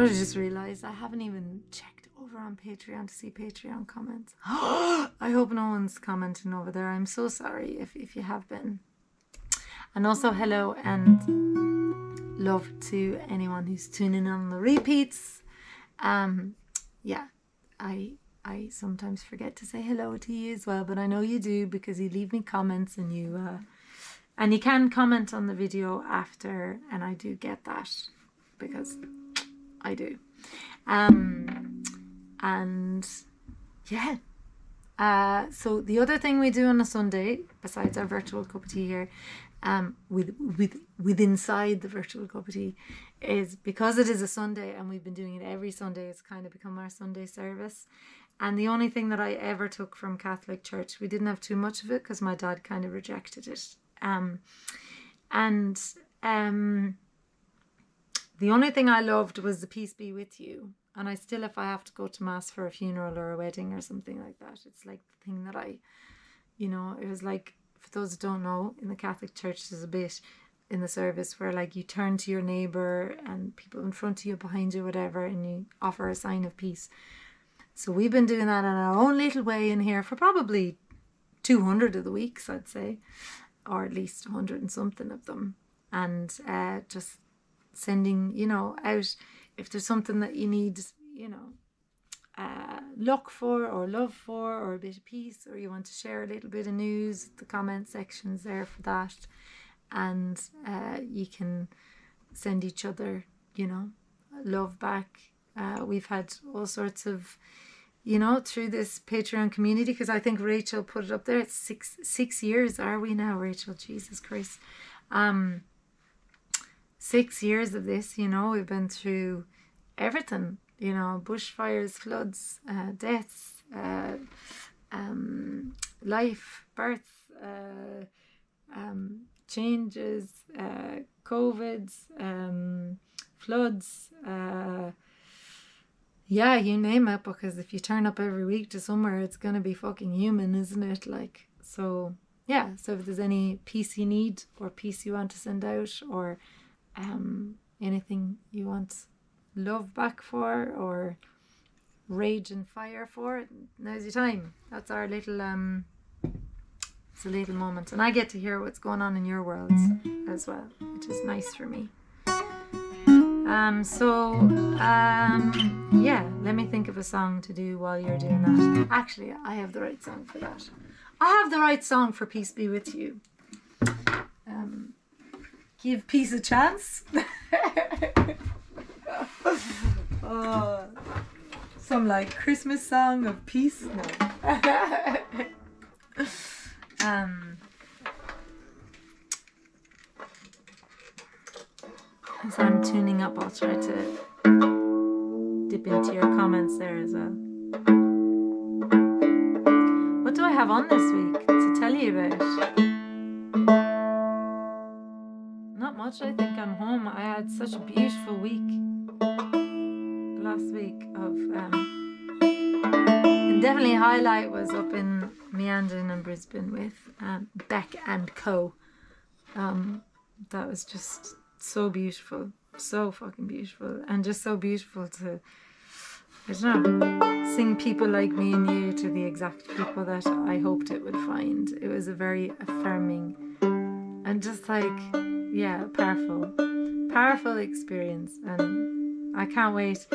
what I just realised? I haven't even checked over on Patreon to see Patreon comments. I hope no one's commenting over there. I'm so sorry if you have been. And also hello and love to anyone who's tuning in on the repeats. Yeah, I sometimes forget to say hello to you as well, but I know you do because you leave me comments and you can comment on the video after, and I do get that because I do. And yeah. So the other thing we do on a Sunday, besides our virtual cup of tea here, with inside the virtual cup of tea, is because it is a Sunday and we've been doing it every Sunday, it's kind of become our Sunday service. And the only thing that I ever took from Catholic Church, we didn't have too much of it because my dad kind of rejected it. The only thing I loved was the peace be with you. And I still, if I have to go to mass for a funeral or a wedding or something like that, it's like the thing that it was like, for those that don't know, in the Catholic Church there's a bit in the service where like you turn to your neighbour and people in front of you, behind you, whatever, and you offer a sign of peace. So we've been doing that in our own little way in here for probably 200 of the weeks, I'd say, or at least 100 and something of them. And just sending, out if there's something that you need, look for or love for, or a bit of peace, or you want to share a little bit of news, the comment section's there for that. And you can send each other, love back. We've had all sorts of, through this Patreon community, because I think Rachel put it up there. It's six years, are we now, Rachel? Jesus Christ. 6 years of this, we've been through everything, bushfires, floods, deaths, life, birth, changes, COVIDs, floods, yeah, you name it, because if you turn up every week to somewhere, it's going to be fucking human, isn't it? Like, so, yeah, so if there's any peace you need, or peace you want to send out, or anything you want love back for, or rage and fire for, now's your time. That's our little it's a little moment, and I get to hear what's going on in your worlds as well, which is nice for me. Yeah, let me think of a song to do while you're doing that. Actually, I have the right song for that. I have the right song for Peace Be With You. Give peace a chance. Oh, some like Christmas song of peace. No. As I'm tuning up, I'll try to dip into your comments there as well. What do I have on this week to tell you about? Not much. I think I'm home. I had such a beautiful week last week of and definitely highlight was up in Meandering in Brisbane with Beck and Co. That was just so beautiful, so fucking beautiful, and just so beautiful to, I don't know, sing People Like Me and You to the exact people that I hoped it would find. It was a very affirming and just like, yeah, powerful experience, and I can't wait.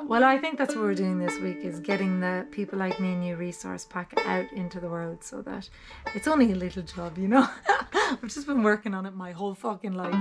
Well, I think that's what we're doing this week, is getting the People Like Me and You resource pack out into the world, so that it's only a little job, I've just been working on it my whole fucking life.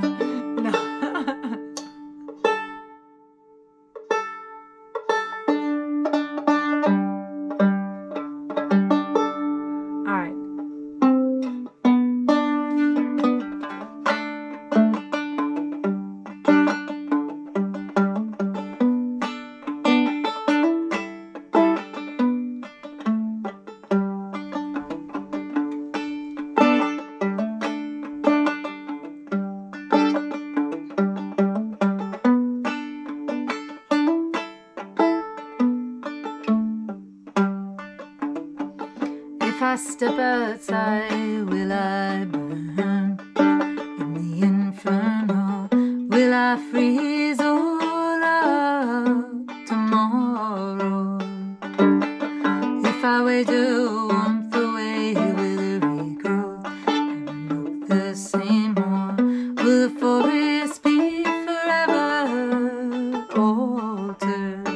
If I step outside, will I burn in the inferno? Will I freeze? Oh, love, tomorrow. If I wager warmth away, will the regrowth ever look the same? Or will the forest be forever altered?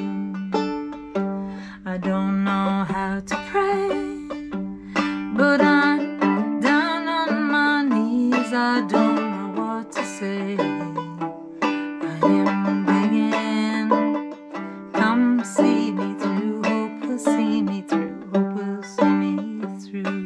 I don't know how to pray, but I'm down on my knees. I don't know what to say. I am begging, come see me through. Hope will see me through. Hope will see me through.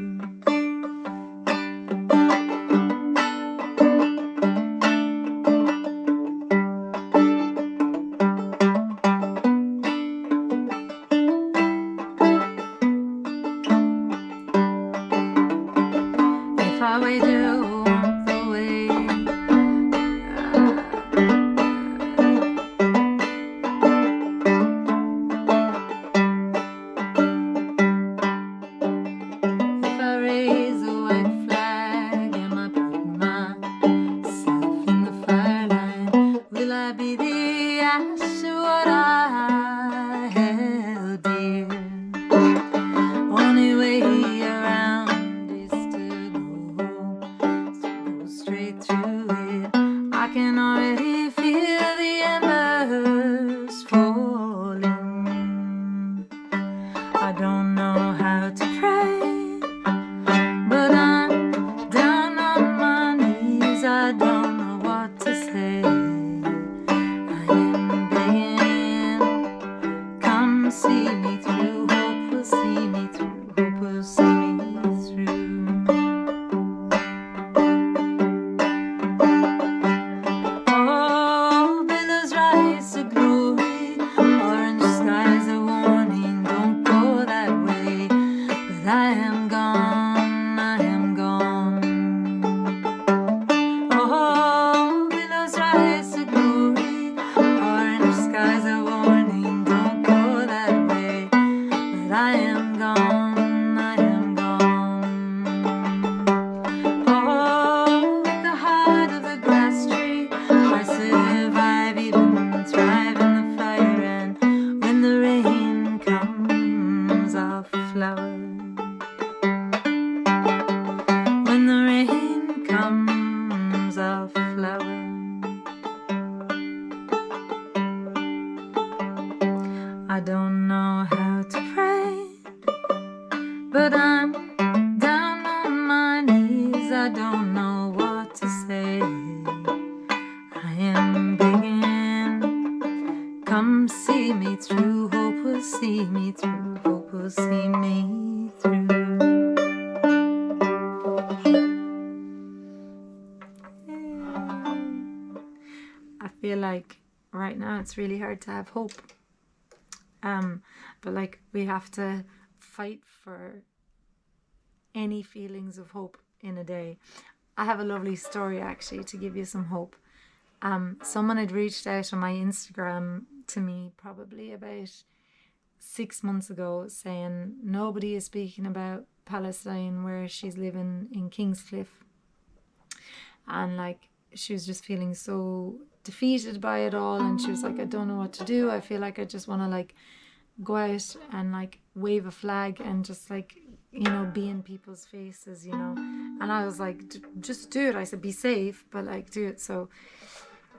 If I wager warmth away, if I raise a white flag, am I putting myself in the fireline? Will I be the ash of what I held dear? Only way around is to go home, so go straight through it. I can already feel the embers falling. I don't know how to pray, but I'm down on my knees. I don't know what to say. I am begging, come see me through. Hope will see me through. Hope will see me through. Oh, billows rise to glory, orange skies a warning, don't go that way. But I am gone, I am gone. Oh, billows rise to glory, orange skies a warning, don't go that way. But I am gone, I am gone. Oh, at the heart of the grass tree, I survive, even thrive in the fire. And when the rain comes, I'll flower. When the rain comes, I'll flower. I don't know how to pray, but I'm down on my knees. I don't know what to say. I am begging, come see me through. Hope will see me through. Hope will see me through. I feel like right now it's really hard to have hope. But like we have to fight for any feelings of hope in a day. I have a lovely story actually to give you some hope. Someone had reached out on my Instagram to me probably about 6 months ago saying nobody is speaking about Palestine where she's living in Kingscliff, and like she was just feeling so defeated by it all, and she was like, I don't know what to do. I feel like I just want to like go out and like wave a flag and just like, you know, be in people's faces, you know. And I was like, just do it. I said, be safe, but like do it. So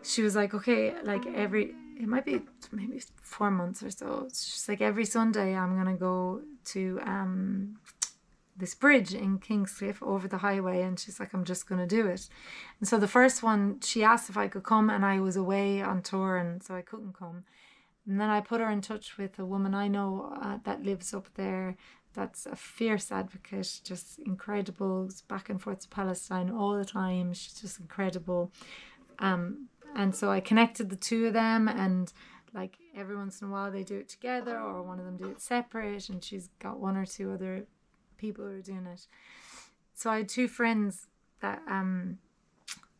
she was like, okay, like it might be maybe 4 months or so. She's like, every Sunday I'm gonna go to this bridge in Kingscliff over the highway, and she's like, I'm just gonna do it. And so the first one, she asked if I could come, and I was away on tour, and so I couldn't come. And then I put her in touch with a woman I know that lives up there, that's a fierce advocate, just incredible, goes back and forth to Palestine all the time. She's just incredible. And so I connected the two of them, and like every once in a while they do it together or one of them do it separate, and she's got one or two other people who are doing it. So I had two friends that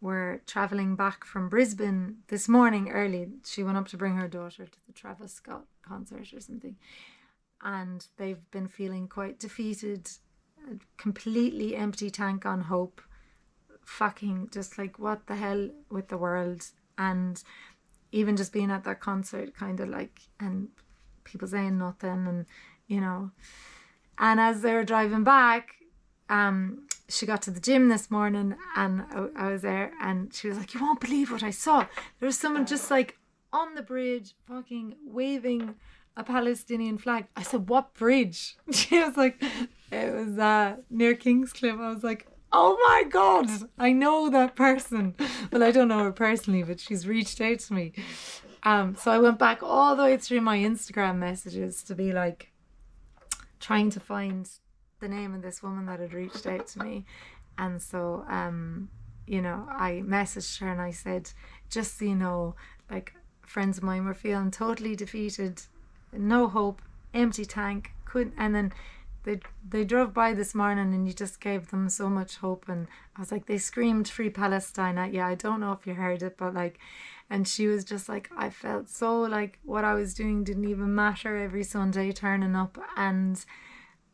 were travelling back from Brisbane this morning early. She went up to bring her daughter to the Travis Scott concert or something, and they've been feeling quite defeated, a completely empty tank on hope, fucking just like what the hell with the world. And even just being at that concert kind of like, and people saying nothing, and you know. And as they were driving back, she got to the gym this morning, and I was there, and she was like, "You won't believe what I saw. There was someone just like on the bridge, fucking waving a Palestinian flag." I said, "What bridge?" She was like, "It was near Kingscliff." I was like, "Oh my God, I know that person." Well, I don't know her personally, but she's reached out to me. So I went back all the way through my Instagram messages to be like, trying to find the name of this woman that had reached out to me. And so, you know, I messaged her and I said, just so you know, like, friends of mine were feeling totally defeated, no hope, empty tank, couldn't. And then they drove by this morning and you just gave them so much hope. And I was like, they screamed free Palestine at you. I don't know if you heard it, but like, and she was just like, I felt so like what I was doing didn't even matter every Sunday, turning up. And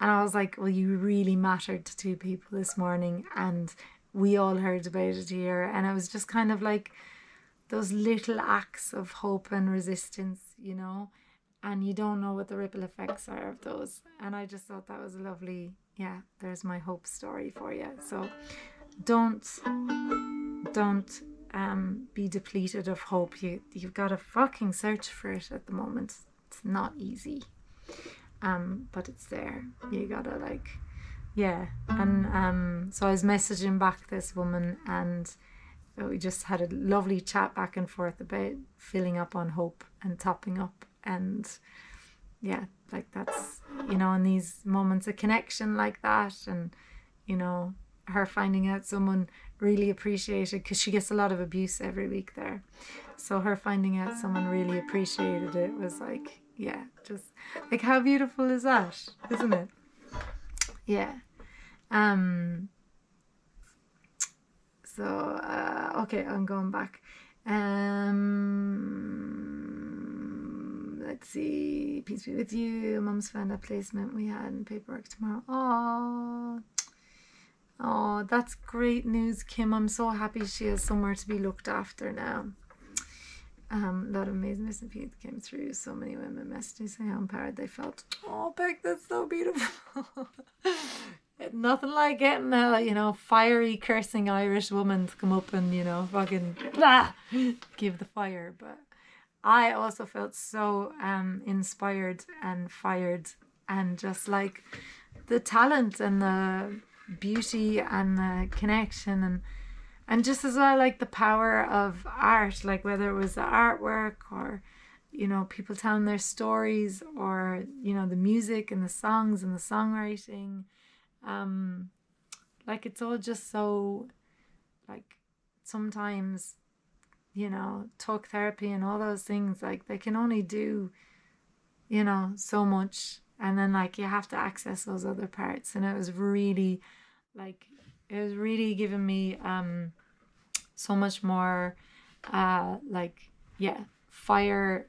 I was like, well, you really mattered to two people this morning, and we all heard about it here. And it was just kind of like those little acts of hope and resistance, you know, and you don't know what the ripple effects are of those. And I just thought that was a lovely, yeah, there's my hope story for you. So don't be depleted of hope. You've got to fucking search for it at the moment. It's not easy. But it's there. You gotta like, yeah. And so I was messaging back this woman, and we just had a lovely chat back and forth about filling up on hope and topping up. And yeah, like that's, you know, in these moments of connection like that, and you know, her finding out someone really appreciated, because she gets a lot of abuse every week there, so her finding out someone really appreciated it was like, yeah, just like, how beautiful is that, isn't it? Yeah. So okay, I'm going back. Let's see. Peace be with you. Mum's found a placement we had in paperwork tomorrow. Oh, that's great news, Kim. I'm so happy she has somewhere to be looked after now. A lot of amazing missing people came through. So many women messaging saying how empowered they felt. Oh, Beck, that's so beautiful. Nothing like getting a, you know, fiery, cursing Irish woman to come up and, you know, fucking blah, give the fire. But I also felt so inspired and fired, and just like the talent and the beauty and the connection, and just as well like the power of art, like whether it was the artwork or, you know, people telling their stories, or, you know, the music and the songs and the songwriting. Like it's all just so, like, sometimes, you know, talk therapy and all those things, like they can only do, you know, so much, and then like you have to access those other parts. And it was really like, it was really giving me so much more like, yeah, fire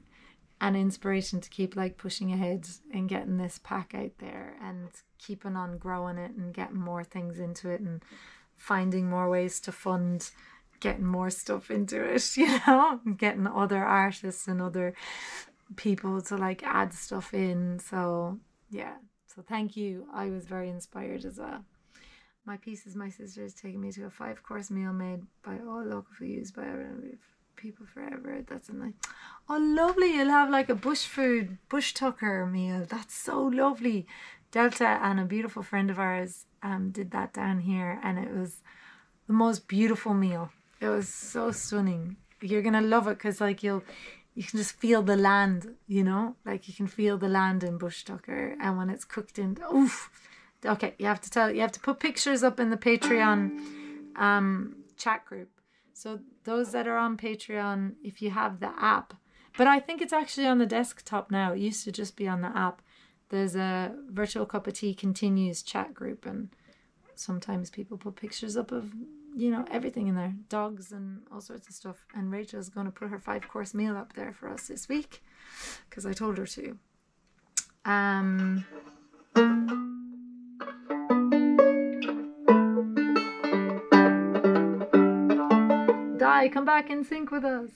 and inspiration to keep like pushing ahead and getting this pack out there and keeping on growing it and getting more things into it and finding more ways to fund getting more stuff into it, you know, and getting other artists and other people to like add stuff in. So yeah, so thank you. I was very inspired as well. My piece is my sister is taking me to a 5-course meal made by all local foods by people forever. That's a nice. Oh, lovely. You'll have like a bush tucker meal. That's so lovely. Delta and a beautiful friend of ours did that down here, and it was the most beautiful meal. It was so stunning. You're gonna love it, because like you can just feel the land, you know, like you can feel the land in bush tucker, and when it's cooked in, oof. Okay, you have to put pictures up in the Patreon chat group. So those that are on Patreon, if you have the app, but I think it's actually on the desktop now. It used to just be on the app. There's a Virtual Cuppa Tea Continues chat group, and sometimes people put pictures up of, you know, everything in there, dogs and all sorts of stuff. And Rachel's going to put her 5-course meal up there for us this week, because I told her to. Di, come back and sync with us.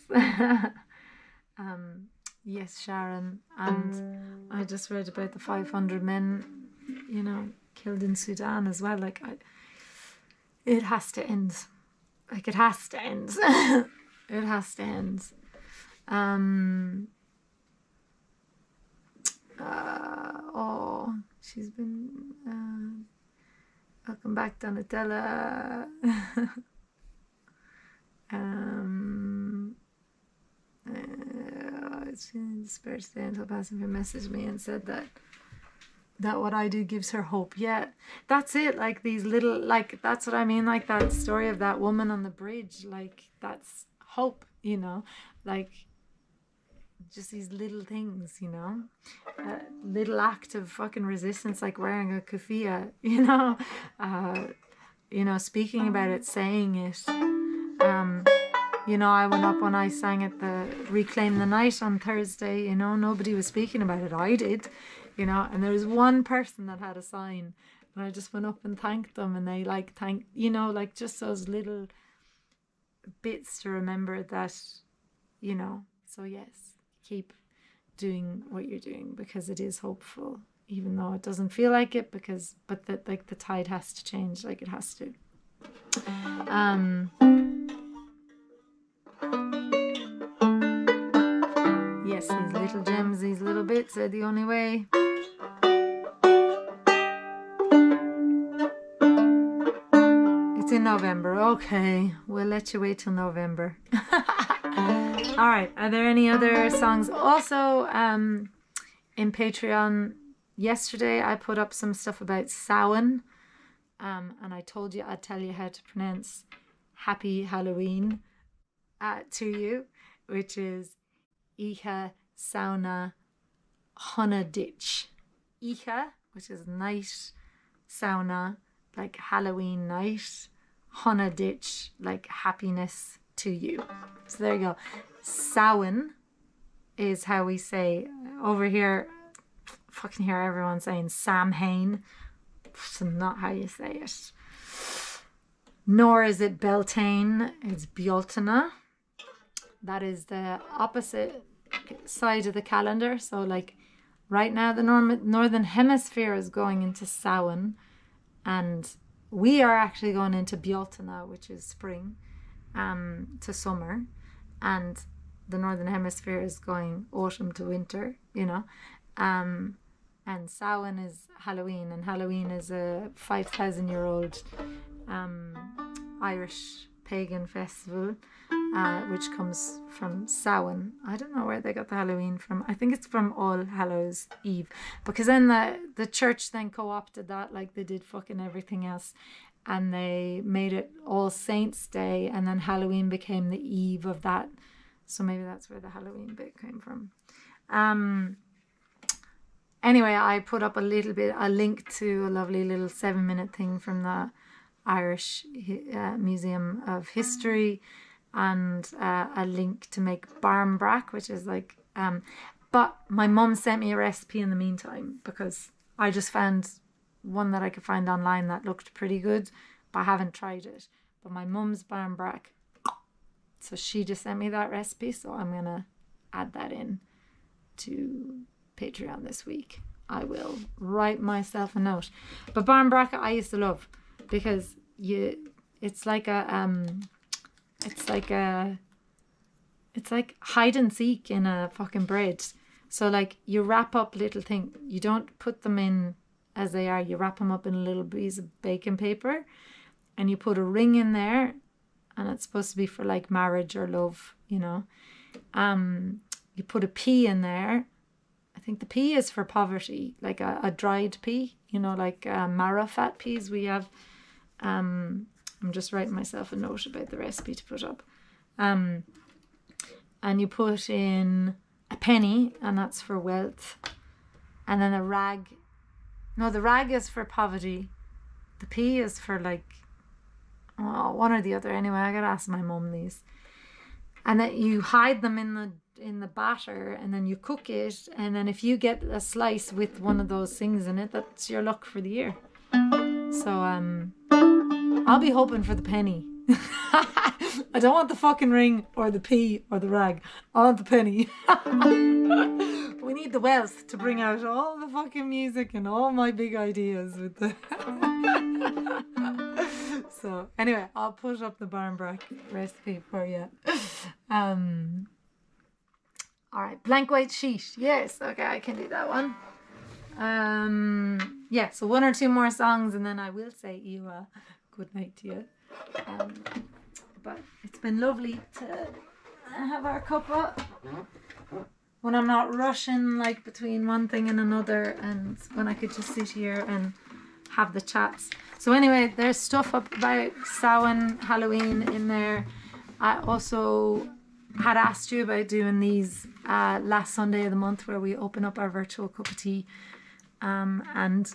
Yes, Sharon. And I just read about the 500 men, you know, killed in Sudan as well. Like, it has to end. Like, it has to end. It has to end. Oh, she's been... welcome back, Donatella. It's birthday until Passenger messaged me and said that what I do gives her hope. Yeah, that's it. Like these little, like, that's what I mean. Like that story of that woman on the bridge. Like that's hope, you know, like just these little things, you know, little act of fucking resistance, like wearing a keffiyeh, you know, speaking about it, saying it. You know, I went up when I sang at the Reclaim the Night on Thursday, you know, nobody was speaking about it. I did, you know, and there was one person that had a sign and I just went up and thanked them and they like thanked, you know, like just those little bits to remember that, you know, so yes, keep doing what you're doing because it is hopeful, even though it doesn't feel like it but that like the tide has to change, like it has to. Yes, these little gems, these little bits are the only way. It's in November. Okay, we'll let you wait till November. All right, are there any other songs? Also, in Patreon yesterday, I put up some stuff about Samhain. And I told you I'd tell you how to pronounce Happy Halloween to you, which is Icha Sauna Hunaditch. Icha, which is night, sauna, like Halloween night, Hunaditch, like happiness to you. So there you go. Samhain is how we say over here. Fucking hear everyone saying Samhain. It's not how you say it. Nor is it Beltane. It's Bealtaine. That is the opposite side of the calendar. So like right now the northern hemisphere is going into Samhain and we are actually going into Bealtaine, which is spring, to summer, and the northern hemisphere is going autumn to winter, you know. And Samhain is Halloween, and Halloween is a 5,000-year-old Irish pagan festival, which comes from Samhain. I don't know where they got the Halloween from. I think it's from All Hallows Eve, because then the church then co-opted that like they did fucking everything else, and they made it All Saints Day, and then Halloween became the eve of that. So maybe that's where the Halloween bit came from. Anyway, I put up a link to a lovely little 7-minute thing from the Irish Museum of History, and a link to make barmbrack, which is like, but my mum sent me a recipe in the meantime because I just found one that I could find online that looked pretty good, but I haven't tried it. But my mum's barmbrack, so she just sent me that recipe, so I'm gonna add that in to Patreon this week. I will write myself a note. But barmbrack I used to love because it's like hide and seek in a fucking bread. So like you wrap up little things. You don't put them in as they are. You wrap them up in a little piece of baking paper and you put a ring in there, and it's supposed to be for like marriage or love, you know. You put a pea in there. I think the pea is for poverty, like a dried pea, you know, like marrow fat peas we have. I'm just writing myself a note about the recipe to put up. And you put in a penny, and that's for wealth. And then a rag. No, the rag is for poverty. The pea is for like, one or the other. Anyway, I gotta ask my mum these. And then you hide them in the batter, and then you cook it, and then if you get a slice with one of those things in it, that's your luck for the year. So I'll be hoping for the penny. I don't want the fucking ring or the pea or the rag. I want the penny. We need the wealth to bring out all the fucking music and all my big ideas with the... So anyway, I'll put up the barnbrack recipe for you. All right, blank white sheet. Yes, okay, I can do that one. Yeah, so one or two more songs and then I will say you good night to you. But it's been lovely to have our cuppa when I'm not rushing like between one thing and another, and when I could just sit here and have the chats. So anyway, there's stuff up about Samhain, Halloween in there. I also had asked you about doing these last Sunday of the month where we open up our virtual Cuppa Tea, and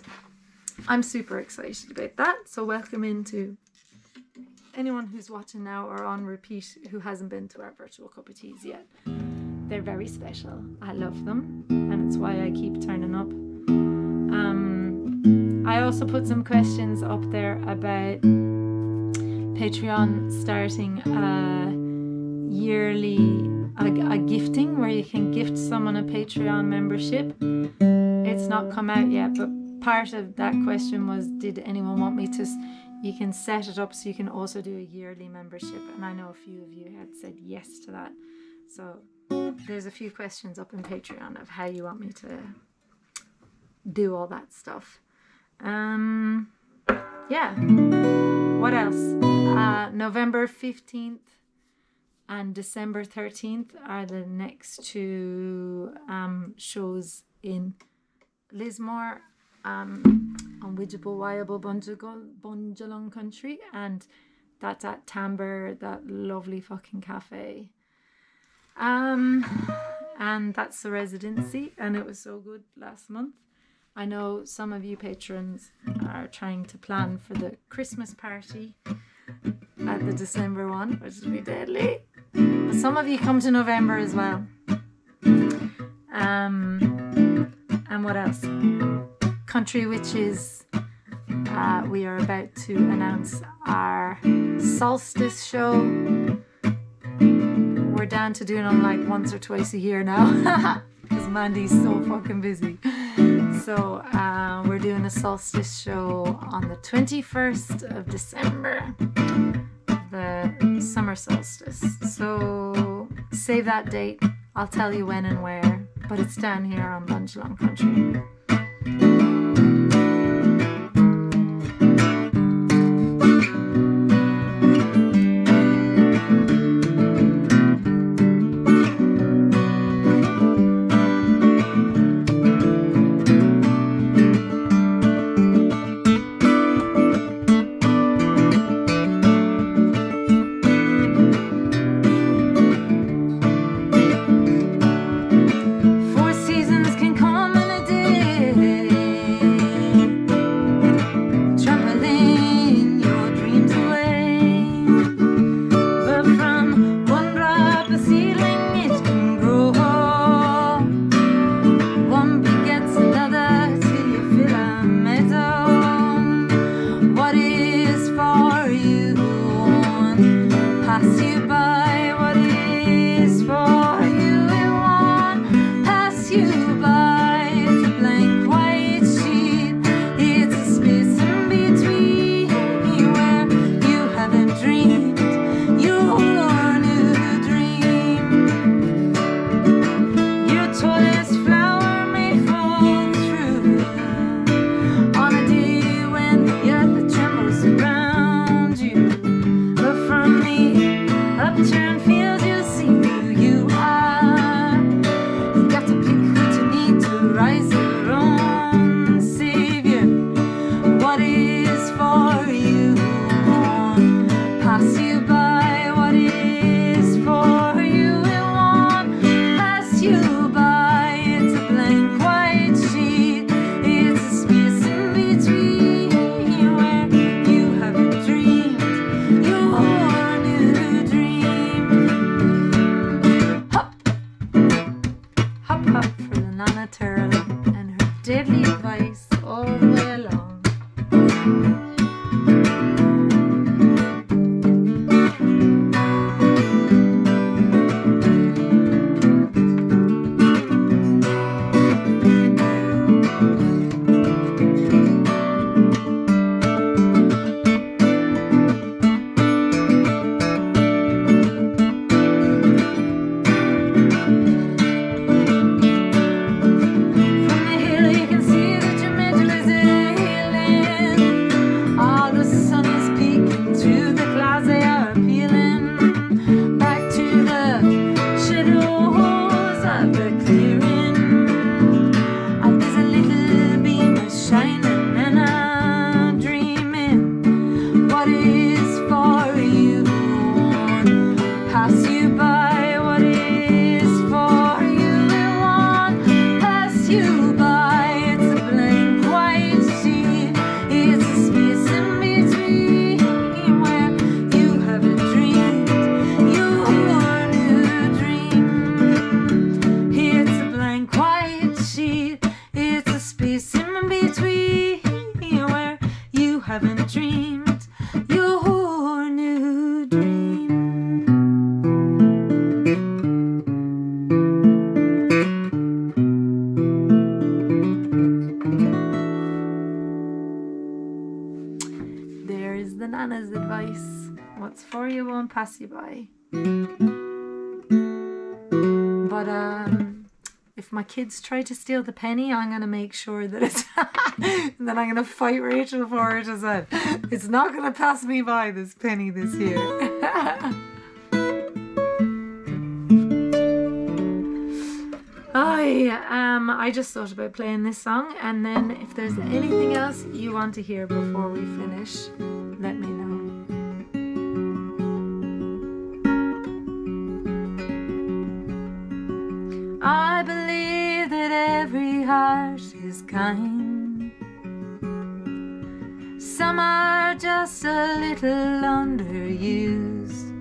I'm super excited about that. So welcome into anyone who's watching now or on repeat who hasn't been to our virtual Cuppa Teas yet. They're very special. I love them, and it's why I keep turning up. I also put some questions up there about Patreon starting yearly a gifting where you can gift someone a Patreon membership. It's not come out yet, but part of that question was, did anyone want me to... You can set it up so you can also do a yearly membership, and I know a few of you had said yes to that. So there's a few questions up in Patreon of how you want me to do all that stuff. Yeah. What else? November 15th and December 13th are the next two shows in Lismore, on Widgeable Wiable Bunjalung country, and that's at Tamber, that lovely fucking cafe. And that's the residency, and it was so good last month. I know some of you patrons are trying to plan for the Christmas party at the December one, which will be deadly. But some of you come to November as well. And what else? Country Witches. We are about to announce our solstice show. We're down to doing them like once or twice a year now because Mandy's so fucking busy. So we're doing a solstice show on the 21st of December, the summer solstice. So save that date. I'll tell you when and where, but it's down here on Bunjalung country. won't pass you by. But if my kids try to steal the penny, I'm going to make sure that it's and then I'm going to fight Rachel for it as well. It's not going to pass me by, this penny this year. I just thought about playing this song, and then if there's anything else you want to hear before we finish, let me know. I believe that every heart is kind. Some are just a little underused.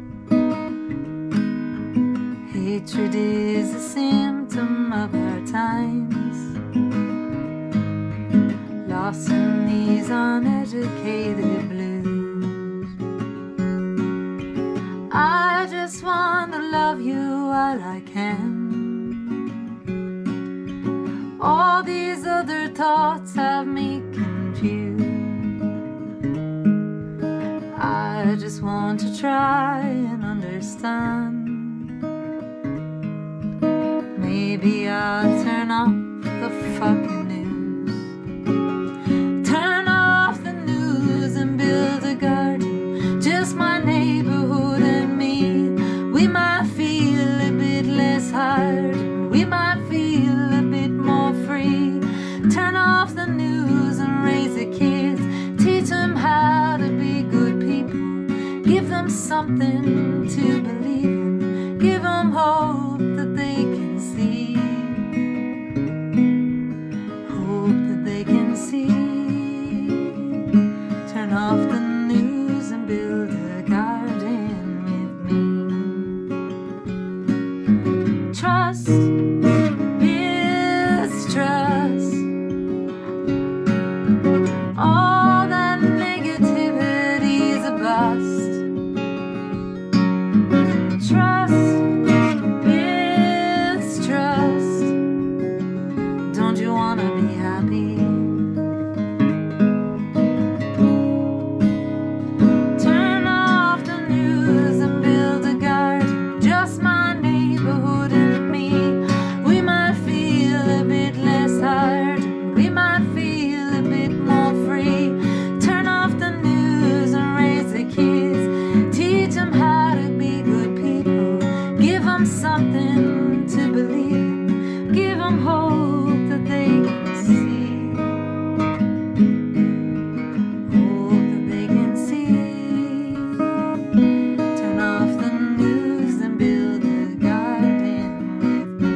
Hatred is a symptom of our times, lost in these uneducated blues. I just want to love you while I can. All these other thoughts have me confused. I just want to try and understand. Maybe I'll turn off the fucking news. Turn off the news and build a garden. Just my neighborhood and me. We might feel a bit less hard. We might feel a bit more free. Turn off the news and raise the kids. Teach them how to be good people. Give them something to believe in. Give them hope that they can see. Hope that they can see. Turn off the news and build a garden with me. Trust builds trust. All that negativity's a bust. Trust builds trust. Don't you wanna be happy? Turn off the news and build a garden. Just my neighborhood and me. We might feel a bit less hard. We might feel a bit more free. Turn off the news and raise the kids. Teach them how to be good people. Give them something to believe in. Give them hope that they can see. Hope that they can see. Turn off the news and build a garden with me.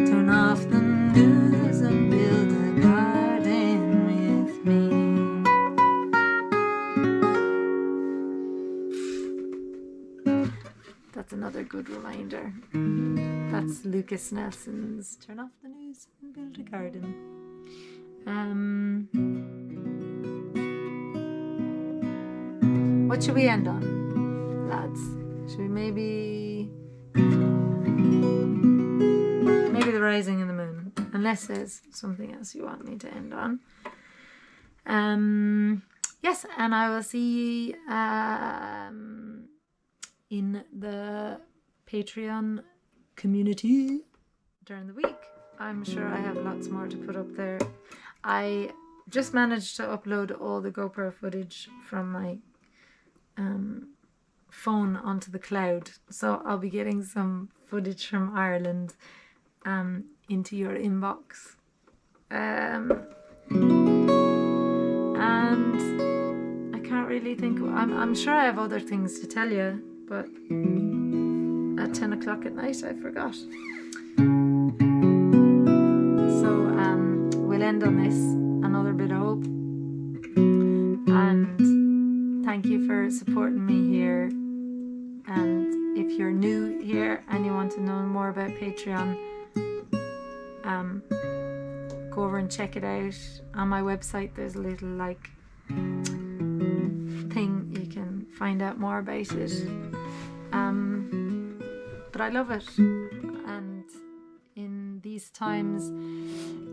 Turn off the news and build a garden with me. That's another good reminder. That's Lucas Nelson's Turn Off the News and Build a Garden. What should we end on, lads? Should we maybe The Rising in the Moon? Unless there's something else you want me to end on. Yes, and I will see in the Patreon community during the week. I'm sure I have lots more to put up there. I just managed to upload all the GoPro footage from my phone onto the cloud, so I'll be getting some footage from Ireland into your inbox. And I can't really think. I'm sure I have other things to tell you, but at 10 o'clock at night I forgot. So we'll end on this, another bit of hope. And thank you for supporting me here. And if you're new here and you want to know more about Patreon, go over and check it out. On my website there's a little like thing you can find out more about it. But I love it, and in these times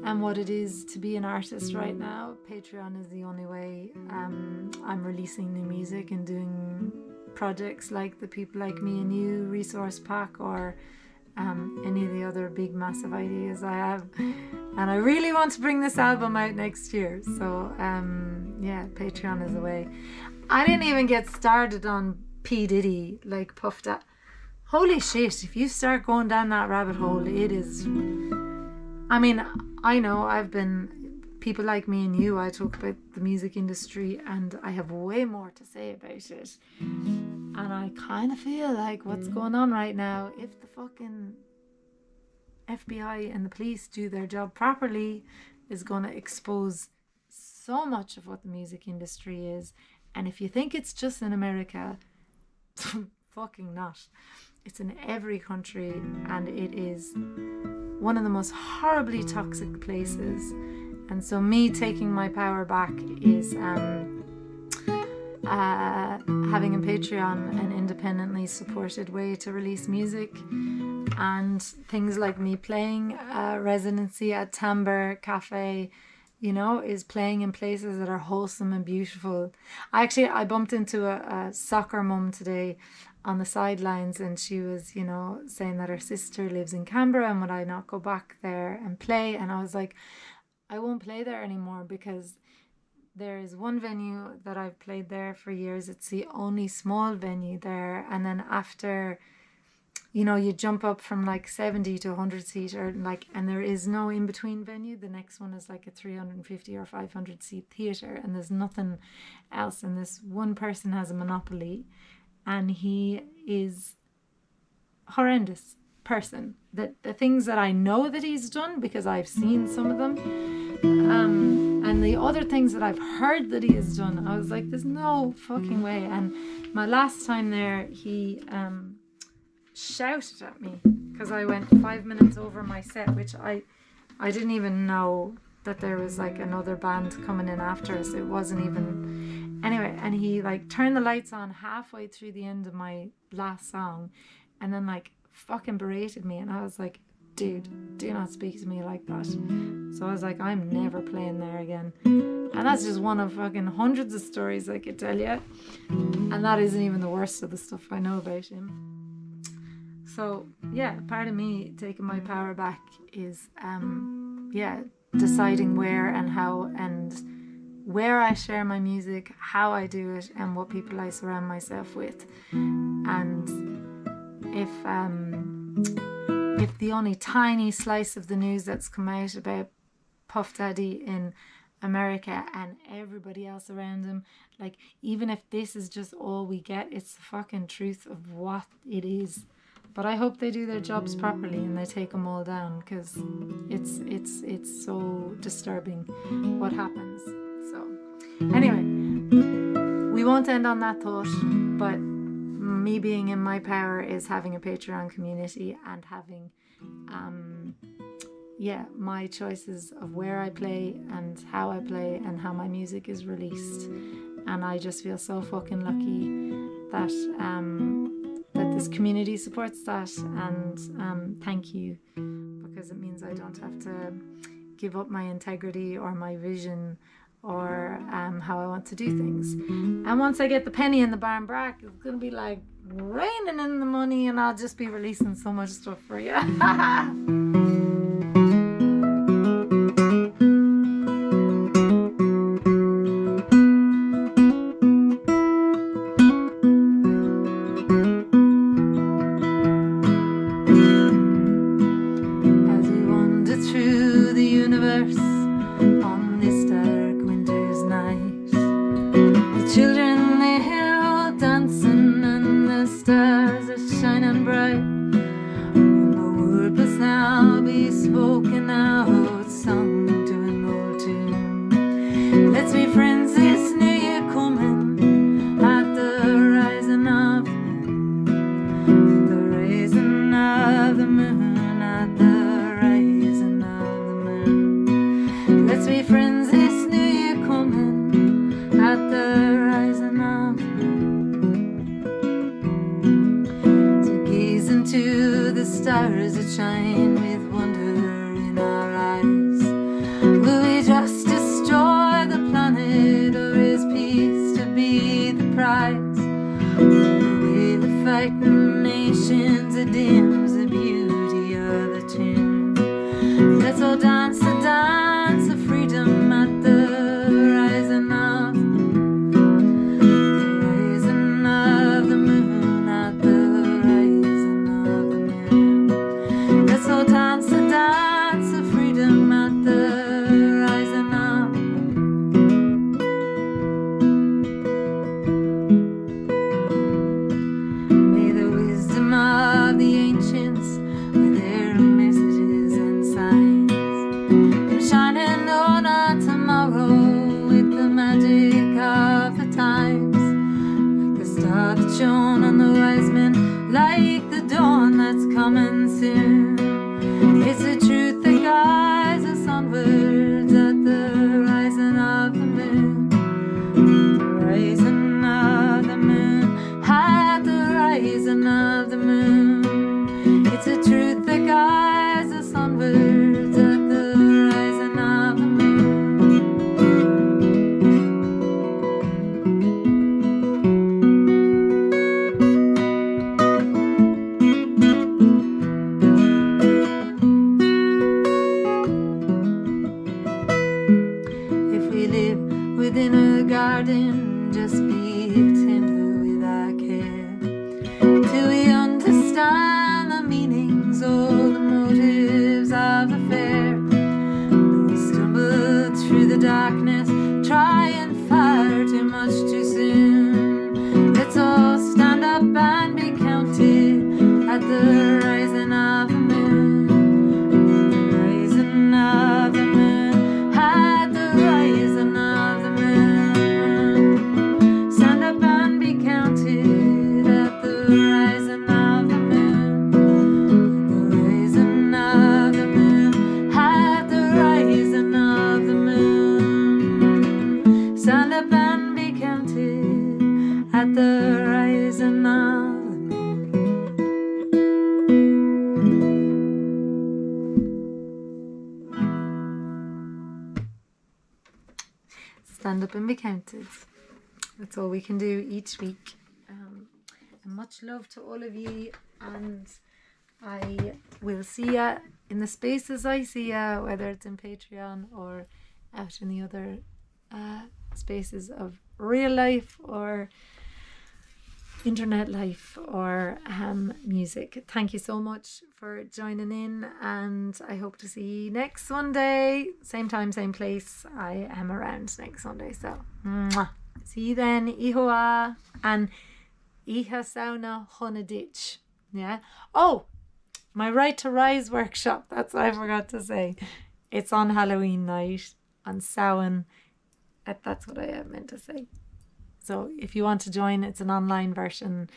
and what it is to be an artist right now. Patreon is the only way. I'm releasing new music and doing projects like the People Like Me and You resource pack, or any of the other big massive ideas I have, and I really want to bring this album out next year. So yeah, Patreon is the way. I didn't even get started on P. Diddy, like Puff Daddy. Holy shit, if you start going down that rabbit hole, it is, I mean, I know I've been, People Like Me and You, I talk about the music industry and I have way more to say about it. And I kind of feel like what's going on right now, if the fucking FBI and the police do their job properly, is going to expose so much of what the music industry is. And if you think it's just in America, fucking not. It's in every country, and it is one of the most horribly toxic places. And so me taking my power back is having a Patreon, an independently supported way to release music, and things like me playing residency at Timbre Cafe, you know, is playing in places that are wholesome and beautiful. I bumped into a soccer mum today on the sidelines, and she was, you know, saying that her sister lives in Canberra and would I not go back there and play. And I was like, I won't play there anymore, because there is one venue that I've played there for years. It's the only small venue there, and then after, you know, you jump up from like 70 to 100 seat, or like, and there is no in between venue. The next one is like a 350 or 500 seat theatre, and there's nothing else. And this one person has a monopoly, and he is horrendous person. The things that I know that he's done, because I've seen some of them, and the other things that I've heard that he has done, I was like, there's no fucking way. And my last time there, he shouted at me because I went 5 minutes over my set, which I didn't even know that there was like another band coming in after us. It wasn't even, anyway. And he like turned the lights on halfway through the end of my last song, and then like fucking berated me. And I was like, dude, do not speak to me like that. So I was like, I'm never playing there again. And that's just one of fucking hundreds of stories I could tell you, and that isn't even the worst of the stuff I know about him. So yeah, part of me taking my power back is deciding where and how and where I share my music, how I do it, and what people I surround myself with. And if the only tiny slice of the news that's come out about Puff Daddy in America and everybody else around him, like, even if this is just all we get, it's the fucking truth of what it is. But I hope they do their jobs properly and they take them all down, because it's so disturbing what happens. So anyway, we won't end on that thought, but me being in my power is having a Patreon community and having my choices of where I play and how I play and how my music is released. And I just feel so fucking lucky that that this community supports that, and thank you, because it means I don't have to give up my integrity or my vision or how I want to do things. And once I get the penny in the barn brack, it's gonna be like raining in the money, and I'll just be releasing so much stuff for you. Stars that shine with wonder in our eyes. Let's all dance the dance of freedom at the rising of the moon, at the rising of the moon. Let's all dance the dance of freedom at the rising of. May the wisdom of the ancients, with their messages and signs, come shining on our tomorrow with the magic of the times. Like the star that shone on the wise men, like the dawn that's coming soon. It's the truth that guides us onwards at the rising of the moon. The rising of the moon, at the rising of the moon. It's the truth that guides us onwards at the rising of the moon. If we live within a garden, just be tender with our care, till we understand the meanings or the motives of the fair. Though we stumble through the darkness, try and fire too much too soon. Let's all stand up and be counted at the rising of the moon. The rising of the moon, at the rising of the moon. Stand up and be counted at the rising of the moon. The rising of the moon, at the rising of the moon. Stand up and be counted at the rising of the moon. Stand up and be counted. That's all we can do each week. And much love to all of you, and I will see ya in the spaces I see ya, whether it's in Patreon or out in the other spaces of real life or internet life or music. Thank you so much for joining in, and I hope to see you next Sunday, same time, same place. I am around next Sunday, so mwah. See you then. Ihoa and Iha Sauna Honaditch. Yeah. Oh, my Right to Rise workshop. That's what I forgot to say. It's on Halloween night on Samhain. That's what I meant to say. So if you want to join, it's an online version,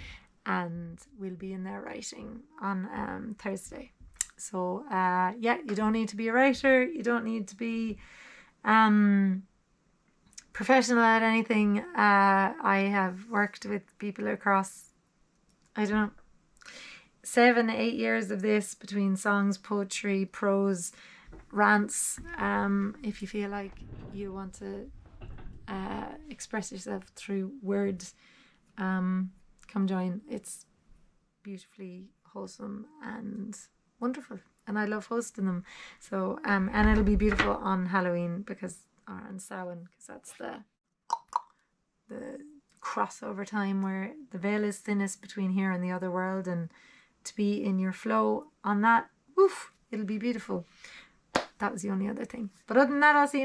and we'll be in there writing on Thursday. So yeah, you don't need to be a writer. You don't need to be professional at anything. I have worked with people across, I don't know, 7-8 years of this, between songs, poetry, prose, rants. If you feel like you want to express yourself through words, come join. It's beautifully wholesome and wonderful, and I love hosting them. So and it'll be beautiful on Halloween or on Samhain, because that's the crossover time where the veil is thinnest between here and the other world, and to be in your flow on that, woof, it'll be beautiful. That was the only other thing, but other than that, I'll see you